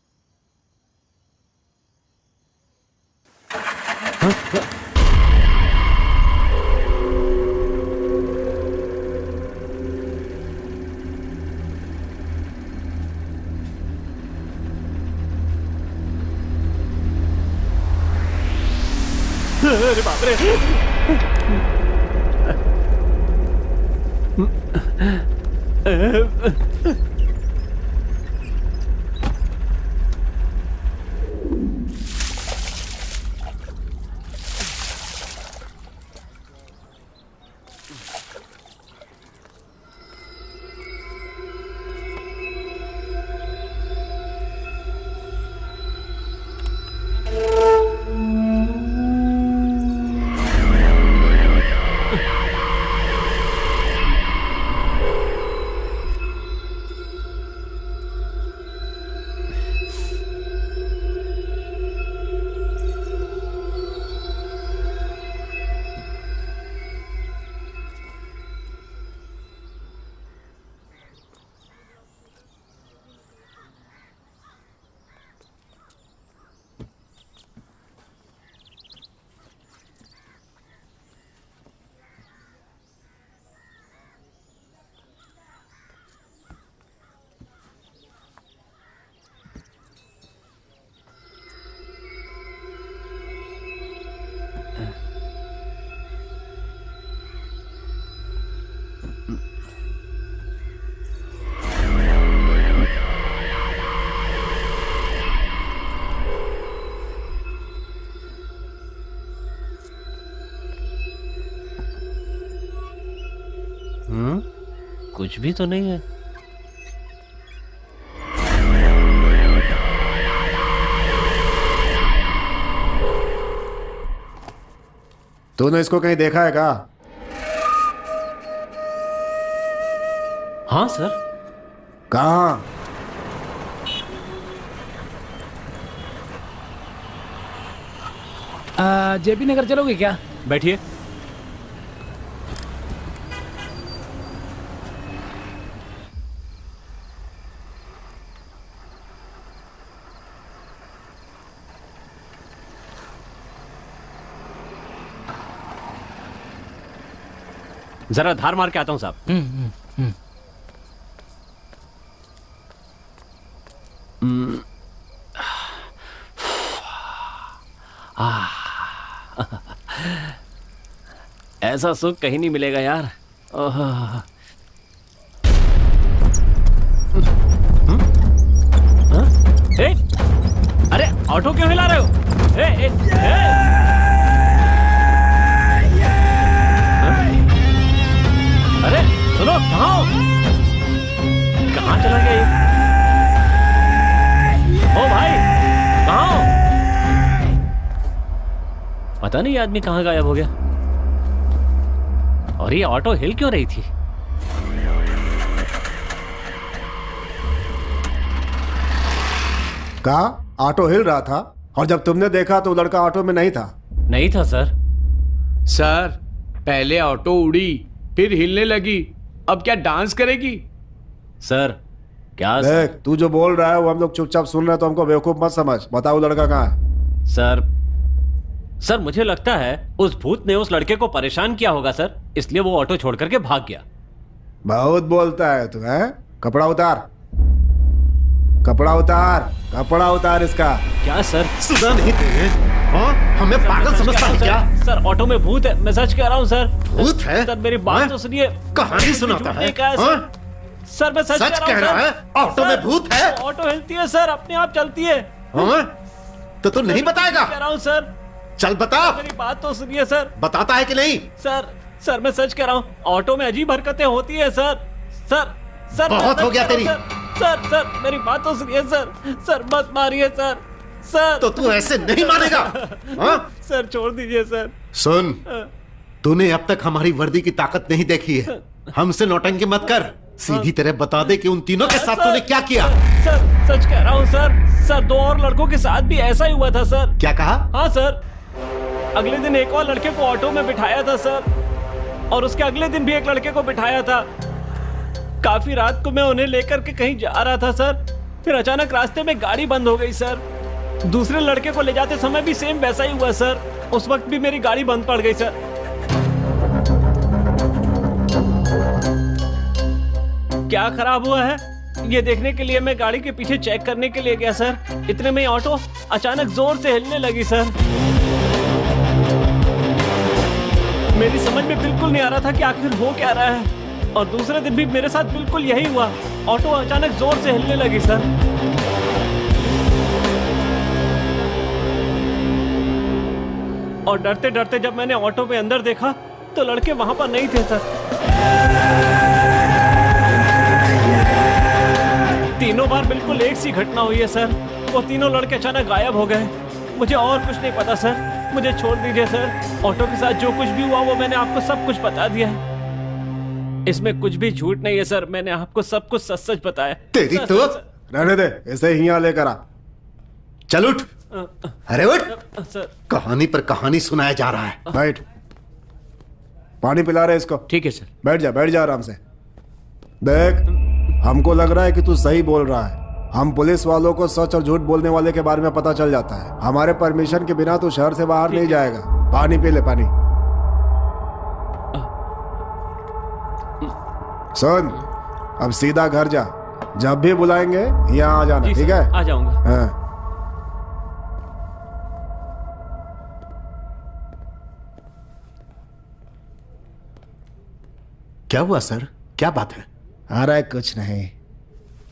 अरे बाप रे! कुछ भी तो नहीं है। तूने इसको कहीं देखा है क्या? हाँ सर। कहाँ? जेपी नगर चलोगे क्या? बैठिए। जरा धार मार के आता हूं साहब। ऐसा सुख कहीं नहीं मिलेगा यार। ए, अरे ऑटो क्यों हिला रहे हो? अरे सुनो, कहाँ हो? कहाँ चला गया ये? ओ भाई, कहाँ हो? पता नहीं ये आदमी कहाँ गायब हो गया। और ये ऑटो हिल क्यों रही थी? कहा ऑटो हिल रहा था, और जब तुमने देखा तो लड़का ऑटो में नहीं था। नहीं था सर। सर, पहले ऑटो उड़ी, फिर हिलने लगी, अब क्या डांस करेगी? सर क्या? देख, तू जो बोल रहा है वो हम लोग चुपचाप सुन रहे हैं, तो हमको बेवकूफ मत समझ। बताओ लड़का कहाँ है? सर मुझे लगता है उस भूत ने उस लड़के को परेशान किया होगा सर, इसलिए वो ऑटो छोड़ करके भाग गया। बहुत बोलता है तू, है? कपड़ा उतार, कपड़ा उतार, कपड़ा उतार इसका। क्या सर? सुना नहीं तुझे? हाँ, हमें पागल समझता है क्या? सर ऑटो में भूत है, मैं सच कह रहा हूँ सर। भूत है? सर मेरी बात तो सुनिए। कहानी सुनाता है? सर मैं सच कह रहा है। ऑटो में भूत है? ऑटो हिलती है सर, अपने आप चलती है। तो तू नहीं बताएगा? कह रहा हूँ सर। चल बता। मेरी बात तो सुनिए सर। बताता है कि नहीं? सर मैं सच कह रहा हूँ, ऑटो में अजीब हरकतें होती है सर। सर बहुत हो गया तेरी। सर मेरी बात तो सुनिए सर मत मारिए सर। तो तू ऐसे नहीं मानेगा। सर छोड़ दीजिए सर। सुन, तूने अब तक हमारी वर्दी की ताकत नहीं देखी है। हमसे नौटंकी मत कर, सीधी तरह बता दे कि उन तीनों के साथ तूने क्या किया। सर सच कह रहा हूँ सर 2 और लड़कों के साथ भी ऐसा ही हुआ था सर। क्या कहा? हाँ सर, अगले दिन एक और लड़के को ऑटो में बिठाया था सर, और उसके अगले दिन भी एक लड़के को बिठाया था। काफी रात को मैं उन्हें लेकर के कहीं जा रहा था सर, फिर अचानक रास्ते में गाड़ी बंद हो गई सर। दूसरे लड़के को ले जाते समय भी सेम वैसा ही हुआ सर, उस वक्त भी मेरी गाड़ी बंद पड़ गई सर। क्या खराब हुआ है ये देखने के लिए मैं गाड़ी के पीछे चेक करने के लिए गया सर। इतने में ऑटो अचानक जोर से हिलने लगी सर। मेरी समझ में बिल्कुल नहीं आ रहा था कि आखिर हो क्या रहा है। और दूसरे दिन भी मेरे साथ बिल्कुल यही हुआ, ऑटो अचानक जोर से हिलने लगी सर। और डरते डरते जब मैंने ऑटो में अंदर देखा तो लड़के वहां पर नहीं थे सर। तीनों बार बिल्कुल एक सी घटना हुई है सर। वो तीनों लड़के अचानक गायब हो गए। मुझे और कुछ नहीं पता सर, मुझे छोड़ दीजिए सर। ऑटो के साथ जो कुछ भी हुआ वो मैंने आपको सब कुछ बता दिया है, इसमें कुछ भी झूठ नहीं है सर। मैंने आपको सब कुछ सच सच बताया। तेरी तो रहने दे, ऐसे ही यहाँ लेकर आ। चल उठ। अरे उठ। सर कहानी पर कहानी सुनाया जा रहा है। बैठ, पानी पिला रहे इसको। ठीक है सर। बैठ जा आराम से। देख, हमको लग रहा है कि तू सही बोल रहा है। हम पुलिस वालों को सच और झूठ बोलने वाले के बारे में पता चल जाता है। हमारे परमिशन के बिना तू शहर से बाहर नहीं जाएगा। पानी पी ले, पानी। सुन, अब सीधा घर जा, जब भी बुलाएंगे यहाँ आ जाना, ठीक है? आ जाऊंगा। हाँ। क्या हुआ सर? क्या बात है? अरे कुछ नहीं,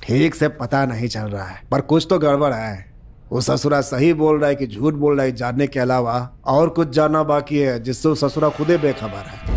ठीक से पता नहीं चल रहा है, पर कुछ तो गड़बड़ है। वो ससुरा सही बोल रहा है कि झूठ बोल रहा है, जानने के अलावा और कुछ जानना बाकी है, जिससे वो ससुरा खुदे बेखबर है।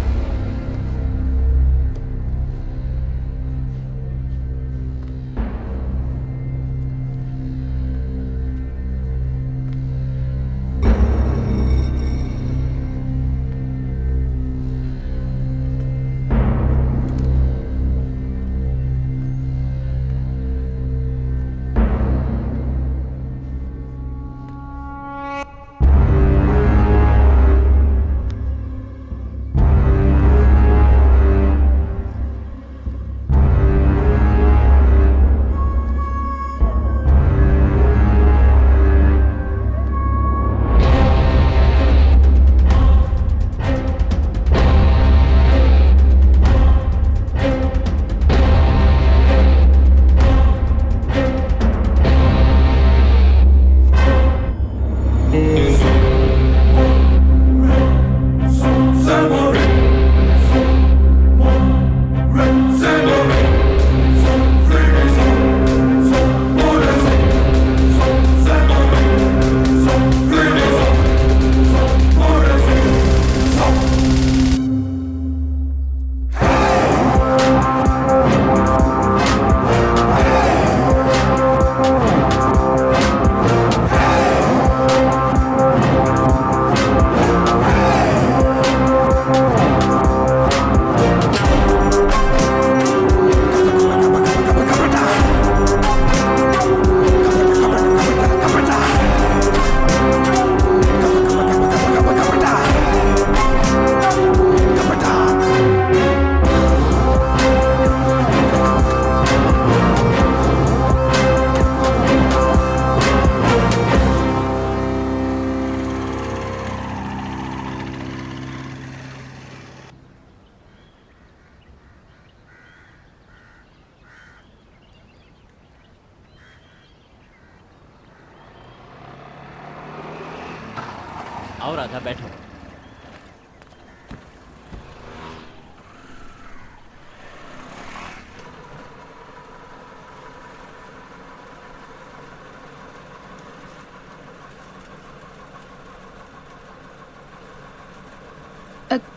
आओ राधा बैठो।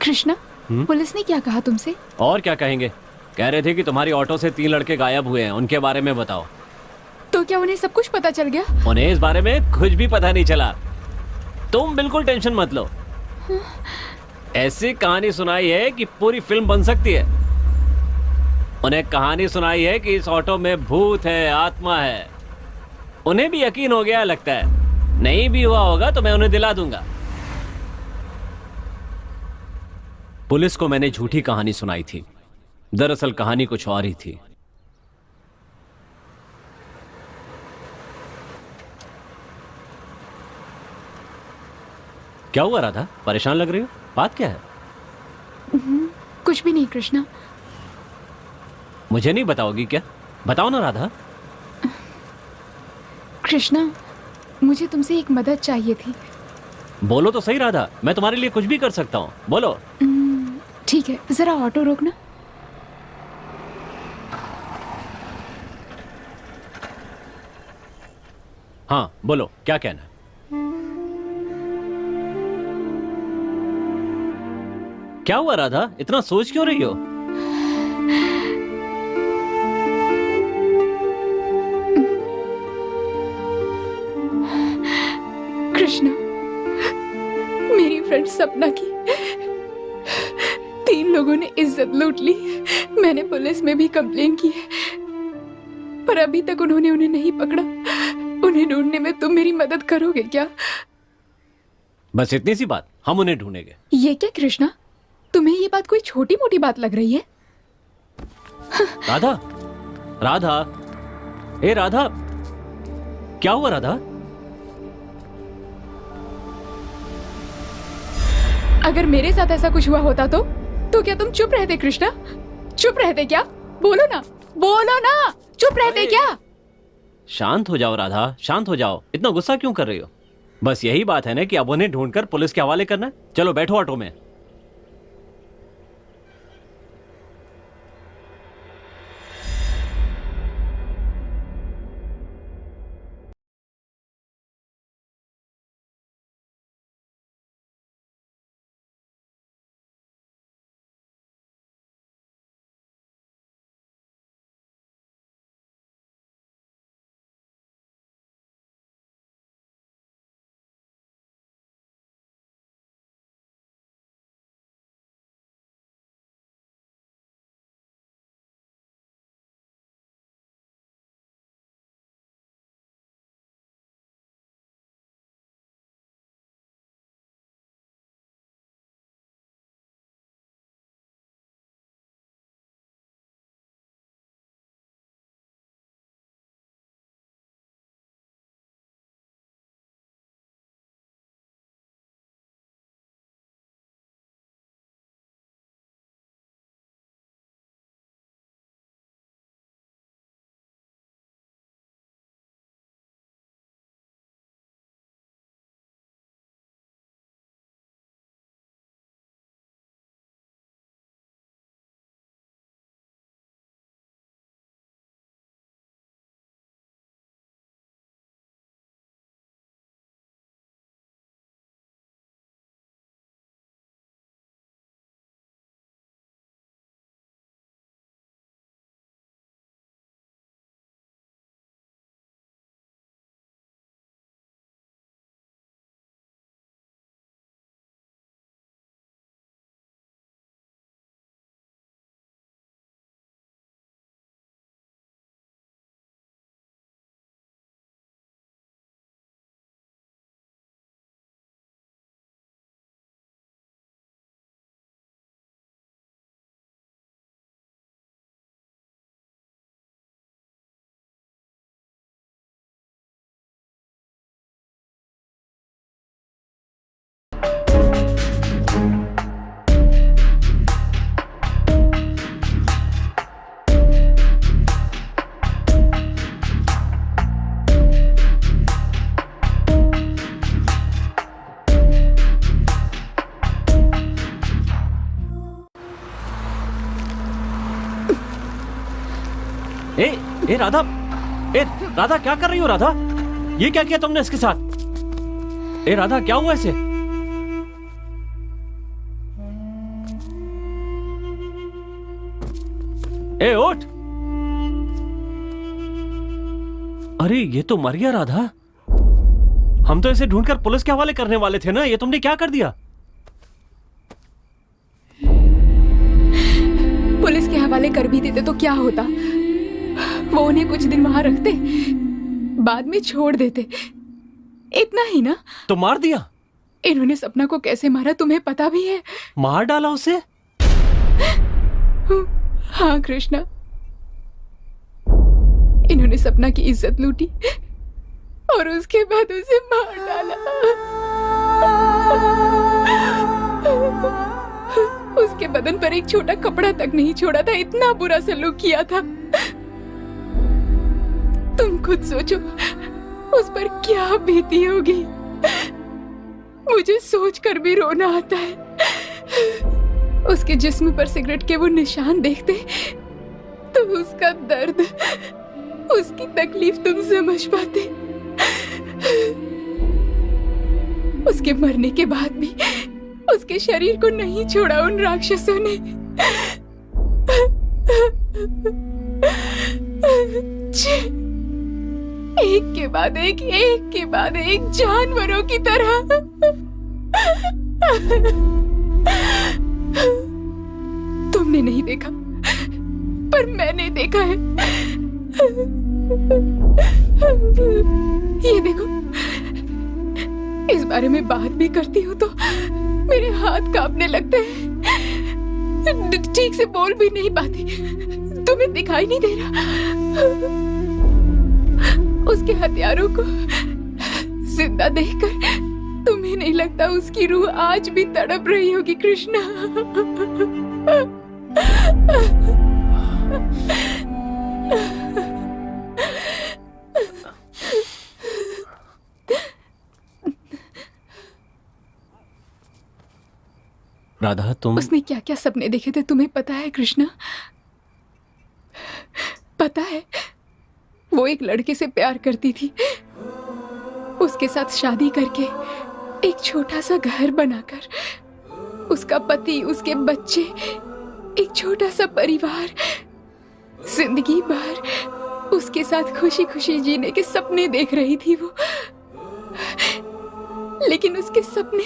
कृष्णा, पुलिस ने क्या कहा तुमसे? और क्या कहेंगे, कह रहे थे कि तुम्हारी ऑटो से 3 लड़के गायब हुए हैं, उनके बारे में बताओ। तो क्या उन्हें सब कुछ पता चल गया? उन्हें इस बारे में कुछ भी पता नहीं चला। तुम बिल्कुल टेंशन मत लो। ऐसी कहानी सुनाई है कि पूरी फिल्म बन सकती है। उन्हें कहानी सुनाई है कि इस ऑटो में भूत है, आत्मा है। उन्हें भी यकीन हो गया लगता है। नहीं भी हुआ होगा तो मैं उन्हें दिला दूंगा। पुलिस को मैंने झूठी कहानी सुनाई थी। दरअसल कहानी कुछ और ही थी। क्या हुआ राधा, परेशान लग रही हो? बात क्या है? कुछ भी नहीं कृष्णा। मुझे नहीं बताओगी क्या? बताओ ना राधा। कृष्णा, मुझे तुमसे एक मदद चाहिए थी। बोलो तो सही राधा, मैं तुम्हारे लिए कुछ भी कर सकता हूँ, बोलो। ठीक है, जरा ऑटो रोकना। हाँ बोलो, क्या कहना है? क्या हुआ राधा, इतना सोच क्यों रही हो? कृष्णा, मेरी फ्रेंड सपना की 3 लोगों ने इज्जत लूट ली। मैंने पुलिस में भी कंप्लेन की है, पर अभी तक उन्होंने उन्हें नहीं पकड़ा। उन्हें ढूंढने में तुम मेरी मदद करोगे क्या? बस इतनी सी बात, हम उन्हें ढूंढेंगे। ये क्या कृष्णा, तुम्हें ये बात कोई छोटी मोटी बात लग रही है? राधा, राधा, ए राधा, क्या हुआ राधा? अगर मेरे साथ ऐसा कुछ हुआ होता तो क्या तुम चुप रहते कृष्णा? चुप रहते क्या? बोलो ना, बोलो ना, चुप रहते क्या? शांत हो जाओ राधा, शांत हो जाओ। इतना गुस्सा क्यों कर रही हो? बस यही बात है ना कि अब उन्हें ढूंढकर पुलिस के हवाले करना है। चलो बैठो ऑटो में। ए राधा, ए राधा क्या कर रही हो राधा? ये क्या किया तुमने इसके साथ? ए राधा क्या हुआ इसे? ए उठ! अरे ये तो मर गया राधा। हम तो इसे ढूंढकर पुलिस के हवाले करने वाले थे ना, ये तुमने क्या कर दिया? पुलिस के हवाले कर भी देते तो क्या होता? वो उन्हें कुछ दिन वहां रखते, बाद में छोड़ देते, इतना ही ना। तो मार दिया? इन्होंने सपना को कैसे मारा तुम्हें पता भी है? मार डाला उसे? हाँ कृष्णा, इन्होंने सपना की इज्जत लूटी और उसके बाद उसे मार डाला। उसके बदन पर एक छोटा कपड़ा तक नहीं छोड़ा था, इतना बुरा सलूक किया था। तुम खुद सोचो उस पर क्या बीती होगी। मुझे सोचकर भी रोना आता है। उसके जिस्म पर सिगरेट के वो निशान देखते तो उसका दर्द, उसकी तकलीफ तुम समझ पाते। उसके मरने के बाद भी उसके शरीर को नहीं छोड़ा उन राक्षसों ने। एक के बाद एक जानवरों की तरह। तुमने नहीं देखा पर मैंने देखा है। ये देखो, इस बारे में बात भी करती हूँ तो मेरे हाथ कांपने लगते हैं, ठीक से बोल भी नहीं पाती। तुम्हें दिखाई नहीं दे रहा? उसके हथियारों को जिंदा देखकर तुम्हें नहीं लगता उसकी रूह आज भी तड़प रही होगी कृष्णा? राधा तुम... उसने क्या क्या सपने देखे थे तुम्हें पता है कृष्णा? पता है, वो एक लड़के से प्यार करती थी। उसके साथ शादी करके एक छोटा सा घर बनाकर, उसका पति, उसके बच्चे, एक छोटा सा परिवार, जिंदगी भर उसके साथ खुशी खुशी जीने के सपने देख रही थी वो। लेकिन उसके सपने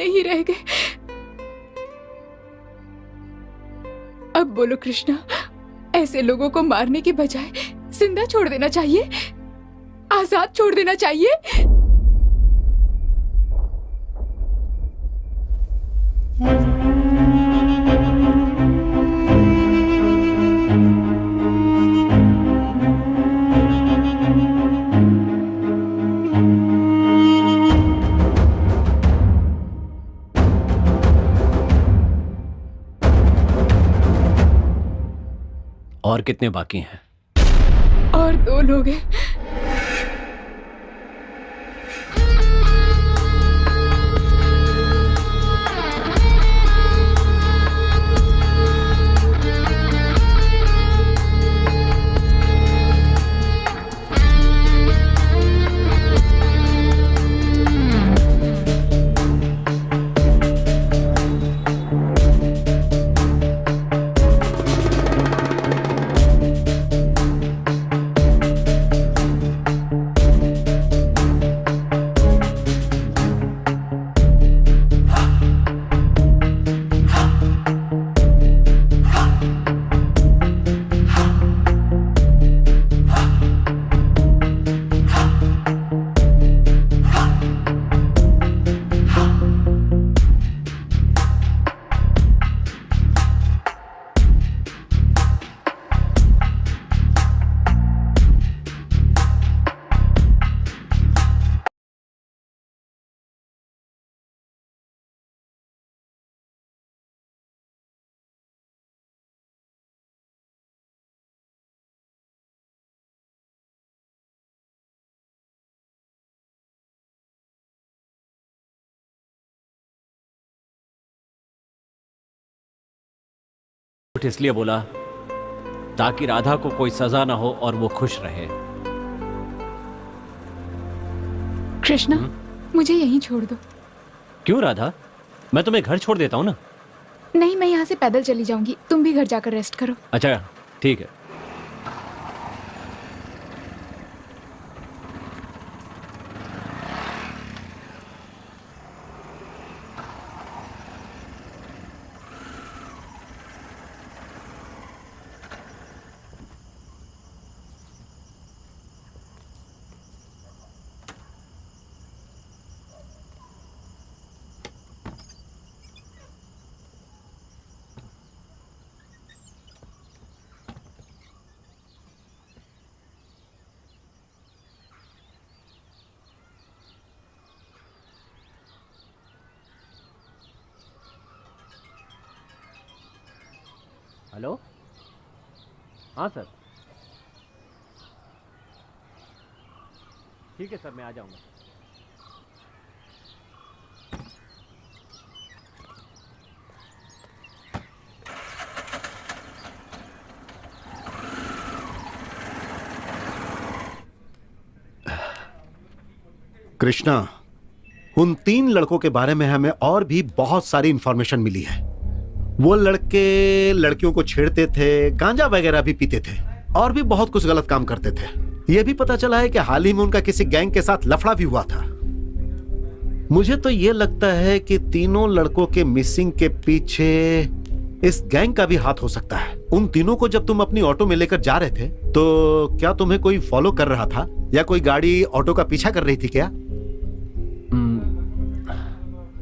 ही रह गए। अब बोलो कृष्णा, ऐसे लोगों को मारने के बजाय जिंदा छोड़ देना चाहिए, आजाद छोड़ देना चाहिए। और कितने बाकी हैं? और 2 लोग हैं। इसलिए बोला ताकि राधा को कोई सजा ना हो और वो खुश रहे। कृष्णा, मुझे यहीं छोड़ दो। क्यों राधा? मैं तुम्हें घर छोड़ देता हूँ ना। नहीं, मैं यहाँ से पैदल चली जाऊंगी, तुम भी घर जाकर रेस्ट करो। अच्छा ठीक है। हेलो, हाँ सर, ठीक है सर, मैं आ जाऊंगा। कृष्णा, उन 3 लड़कों के बारे में हमें और भी बहुत सारी इंफॉर्मेशन मिली है। वो लड़के लड़कियों को छेड़ते थे, गांजा वगैरह भी पीते थे और भी बहुत कुछ गलत काम करते थे। यह भी पता चला है कि हाल ही में उनका किसी गैंग के साथ लफड़ा भी हुआ था। मुझे तो यह लगता है कि तीनों लड़कों के मिसिंग के पीछे इस गैंग का भी हाथ हो सकता है। उन तीनों को जब तुम अपनी ऑटो में लेकर जा रहे थे तो क्या तुम्हें कोई फॉलो कर रहा था या कोई गाड़ी ऑटो का पीछा कर रही थी क्या?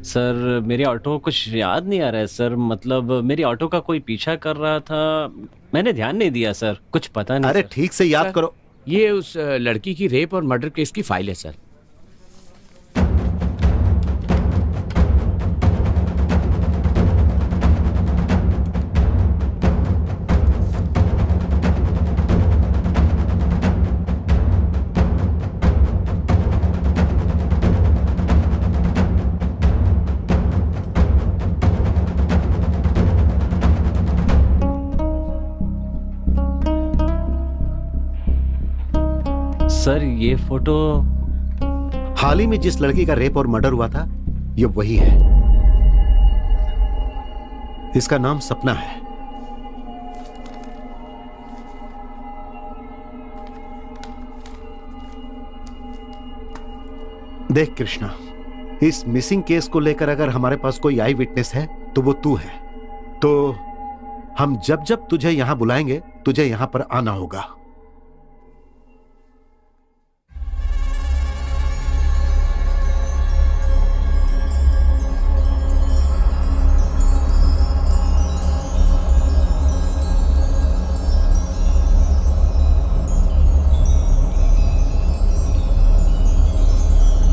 सर, मेरी ऑटो कुछ याद नहीं आ रहा है सर। मतलब मेरी ऑटो का कोई पीछा कर रहा था, मैंने ध्यान नहीं दिया सर, कुछ पता नहीं। अरे ठीक से याद करो। ये उस लड़की की रेप और मर्डर केस की फाइल है सर। सर, ये फोटो हाल ही में जिस लड़की का रेप और मर्डर हुआ था, ये वही है। इसका नाम सपना है। देख कृष्णा, इस मिसिंग केस को लेकर अगर हमारे पास कोई आई विटनेस है तो वो तू है। तो हम जब जब तुझे यहां बुलाएंगे, तुझे यहां पर आना होगा।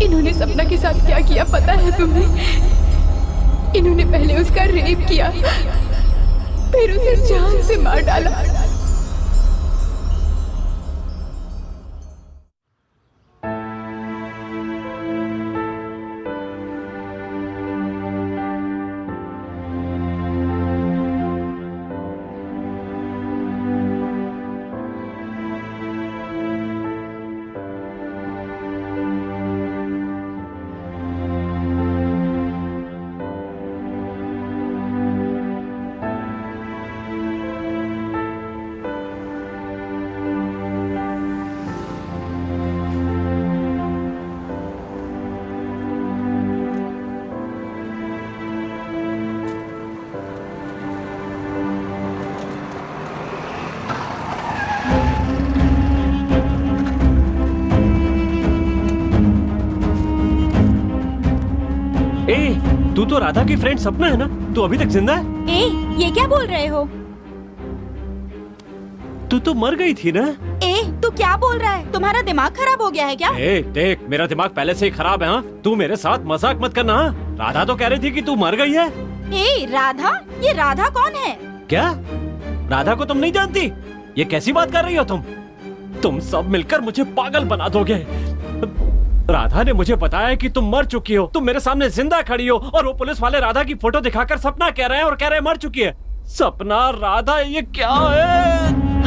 इन्होंने सपना के साथ क्या किया पता है तुम्हें? इन्होंने पहले उसका रेप किया, फिर उसे जान से मार डाला। तू तो राधा की फ्रेंड सपना है ना? तू अभी तक जिंदा है? ये क्या बोल रहे हो? तू तो मर गई थी ना? तू क्या बोल रहा है? तुम्हारा दिमाग खराब हो गया है क्या? देख, मेरा दिमाग पहले से ही खराब है। हाँ, तू मेरे साथ मजाक मत करना। राधा तो कह रही थी कि तू मर गई है। राधा? ये राधा कौन है? क्या राधा को तुम नहीं जानती? ये कैसी बात कर रही हो तुम? तुम सब मिलकर मुझे पागल बना दोगे। राधा ने मुझे बताया कि तुम मर चुकी हो। तुम मेरे सामने जिंदा खड़ी हो और वो पुलिस वाले राधा की फोटो दिखाकर सपना कह रहे हैं और कह रहे हैं मर चुकी है। सपना, राधा, ये क्या है?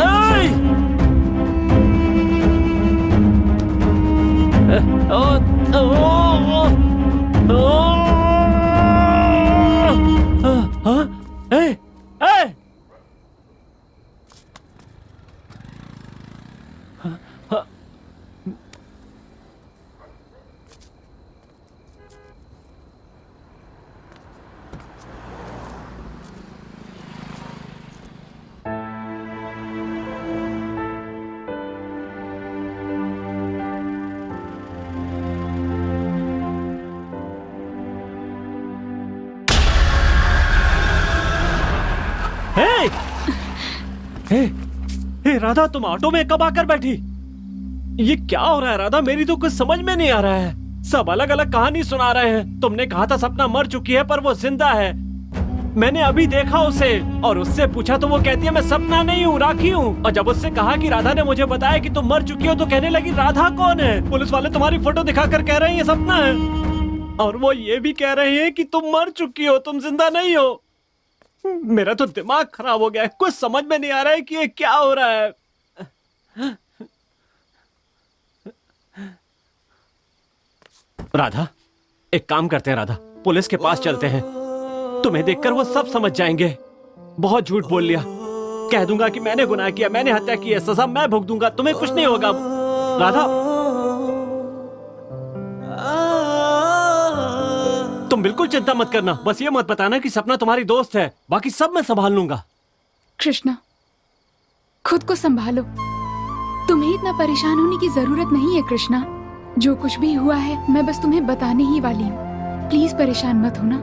राधा, तुम ऑटो में कब आकर बैठी? ये क्या हो रहा है राधा? मेरी तो कुछ समझ में नहीं आ रहा है। सब अलग अलग कहानी सुना रहे हैं। तुमने कहा था सपना मर चुकी है पर वो जिंदा है। मैंने अभी देखा उसे और उससे पूछा तो वो कहती है मैं सपना नहीं हूँ, राखी हूँ। और जब उससे कहा कि राधा ने मुझे बताया कि तुम मर चुकी हो तो कहने लगी राधा कौन है? पुलिस वाले तुम्हारी फोटो दिखाकर कह रहे हैं ये सपना है और वो ये भी कह रहे हैं कि तुम मर चुकी हो, तुम जिंदा नहीं हो। मेरा तो दिमाग खराब हो गया है। कुछ समझ में नहीं आ रहा है कि ये क्या हो रहा है। राधा, एक काम करते हैं राधा, पुलिस के पास चलते हैं। तुम्हें देखकर वो सब समझ जाएंगे। बहुत झूठ बोल लिया। कह दूंगा कि मैंने गुनाह किया, मैंने हत्या की है, सजा मैं भुगतूंगा, तुम्हें कुछ नहीं होगा। राधा, तुम बिल्कुल चिंता मत करना। बस ये मत बताना कि सपना तुम्हारी दोस्त है, बाकी सब मैं संभाल लूंगा। कृष्णा, खुद को संभालो। तुम्हें इतना परेशान होने की जरूरत नहीं है कृष्णा। जो कुछ भी हुआ है मैं बस तुम्हें बताने ही वाली हूँ। प्लीज परेशान मत होना।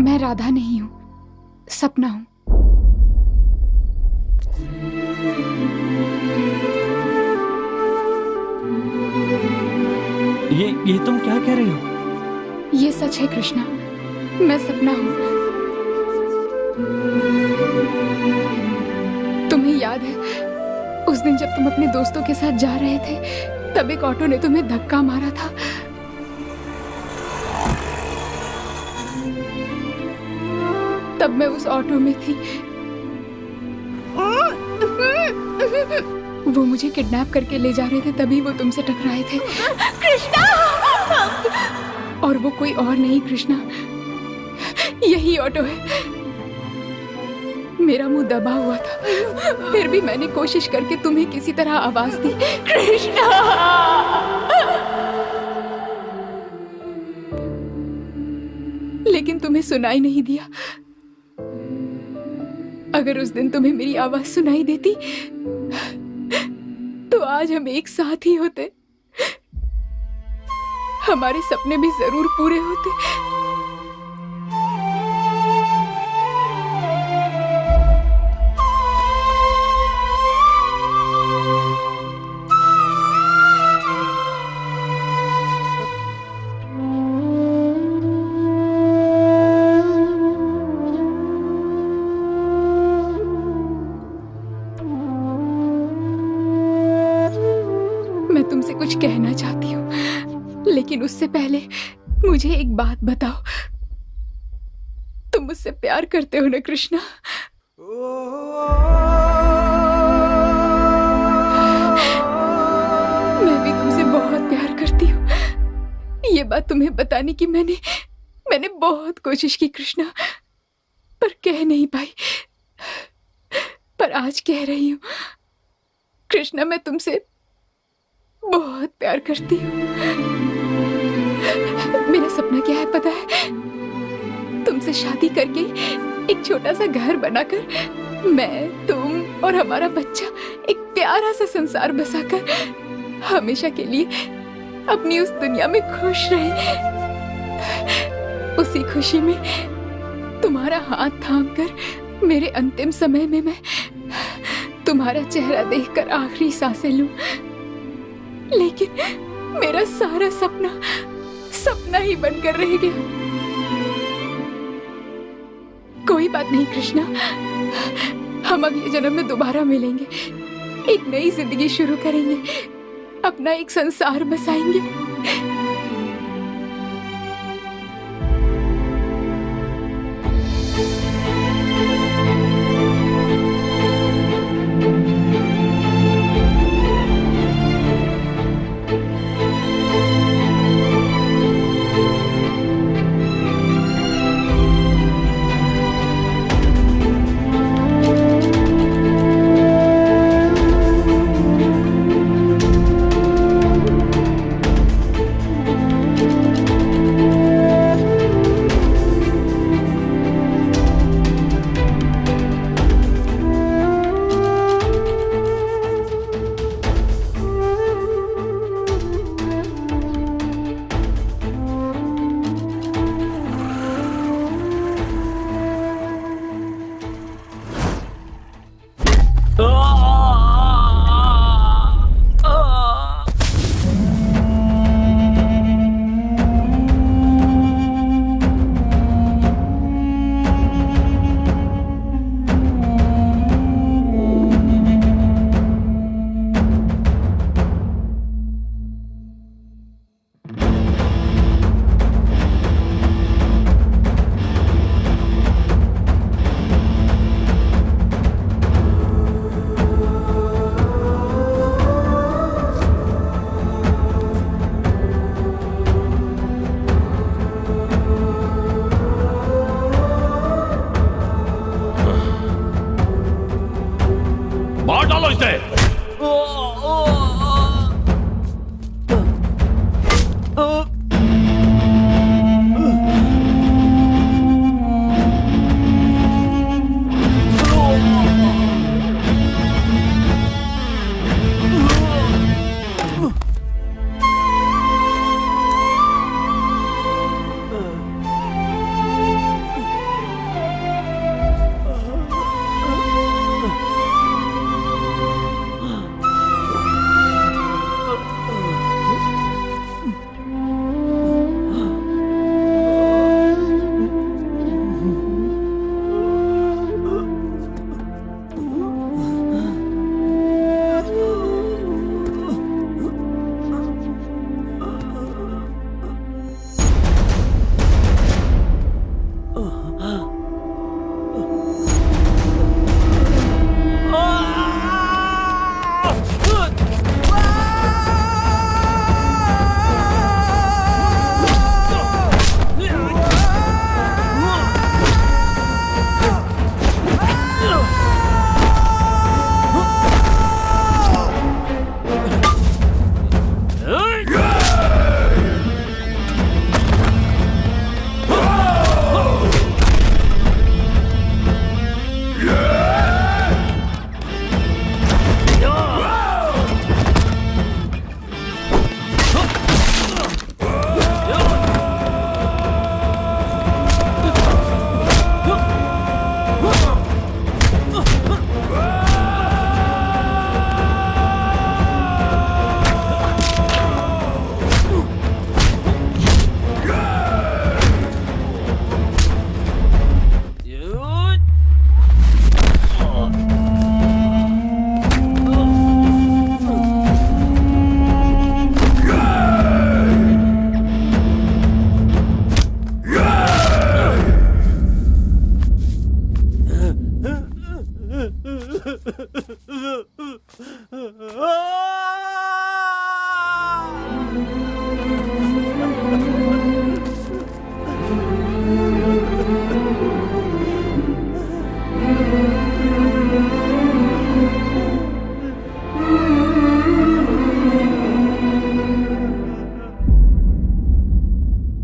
मैं राधा नहीं हूँ, सपना हूँ। ये तुम क्या कह रही हो? ये सच है कृष्णा, मैं सपना हूँ। तुम्हें याद है उस दिन जब तुम अपने दोस्तों के साथ जा रहे थे, तब एक ऑटो ने तुम्हें धक्का मारा था। तब मैं उस ऑटो में थी। वो मुझे किडनैप करके ले जा रहे थे, तभी वो तुमसे टकराए थे। कृष्णा! और वो कोई और नहीं कृष्णा, यही ऑटो है। मेरा मुंह दबा हुआ था, फिर भी मैंने कोशिश करके तुम्हें किसी तरह आवाज दी, कृष्णा! लेकिन तुम्हें सुनाई नहीं दिया। अगर उस दिन तुम्हें मेरी आवाज सुनाई देती तो आज हम एक साथ ही होते, हमारे सपने भी जरूर पूरे होते। कुछ कहना चाहती हूँ, लेकिन उससे पहले मुझे एक बात बताओ, तुम मुझसे प्यार करते हो ना कृष्णा? मैं भी तुमसे बहुत प्यार करती हूँ। ये बात तुम्हें बताने की मैंने बहुत कोशिश की कृष्णा, पर कह नहीं पाई। पर आज कह रही हूँ कृष्णा, मैं तुमसे बहुत प्यार करती हूँ। मेरा सपना क्या है पता है? तुमसे शादी करके एक छोटा सा घर बनाकर मैं, तुम और हमारा बच्चा एक प्यारा सा संसार बसाकर हमेशा के लिए अपनी उस दुनिया में खुश रहे। उसी खुशी में तुम्हारा हाथ थामकर मेरे अंतिम समय में मैं तुम्हारा चेहरा देखकर आखिरी सांसें लूं। लेकिन मेरा सारा सपना ही बनकर रह गया। कोई बात नहीं कृष्णा, हम अगले जन्म में दोबारा मिलेंगे, एक नई जिंदगी शुरू करेंगे, अपना एक संसार बसाएंगे।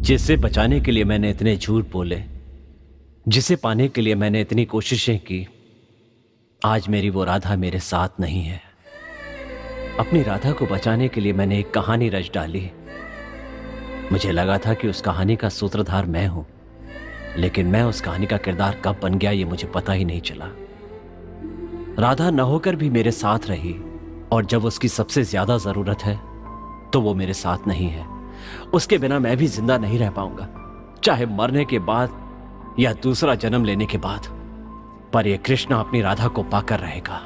जिसे बचाने के लिए मैंने इतने झूठ बोले, जिसे पाने के लिए मैंने इतनी कोशिशें की, आज मेरी वो राधा मेरे साथ नहीं है। अपनी राधा को बचाने के लिए मैंने एक कहानी रच डाली। मुझे लगा था कि उस कहानी का सूत्रधार मैं हूं, लेकिन मैं उस कहानी का किरदार कब बन गया ये मुझे पता ही नहीं चला। राधा न होकर भी मेरे साथ रही, और जब उसकी सबसे ज्यादा जरूरत है तो वो मेरे साथ नहीं है। उसके बिना मैं भी जिंदा नहीं रह पाऊंगा, चाहे मरने के बाद या दूसरा जन्म लेने के बाद, पर ये कृष्णा अपनी राधा को पाकर रहेगा।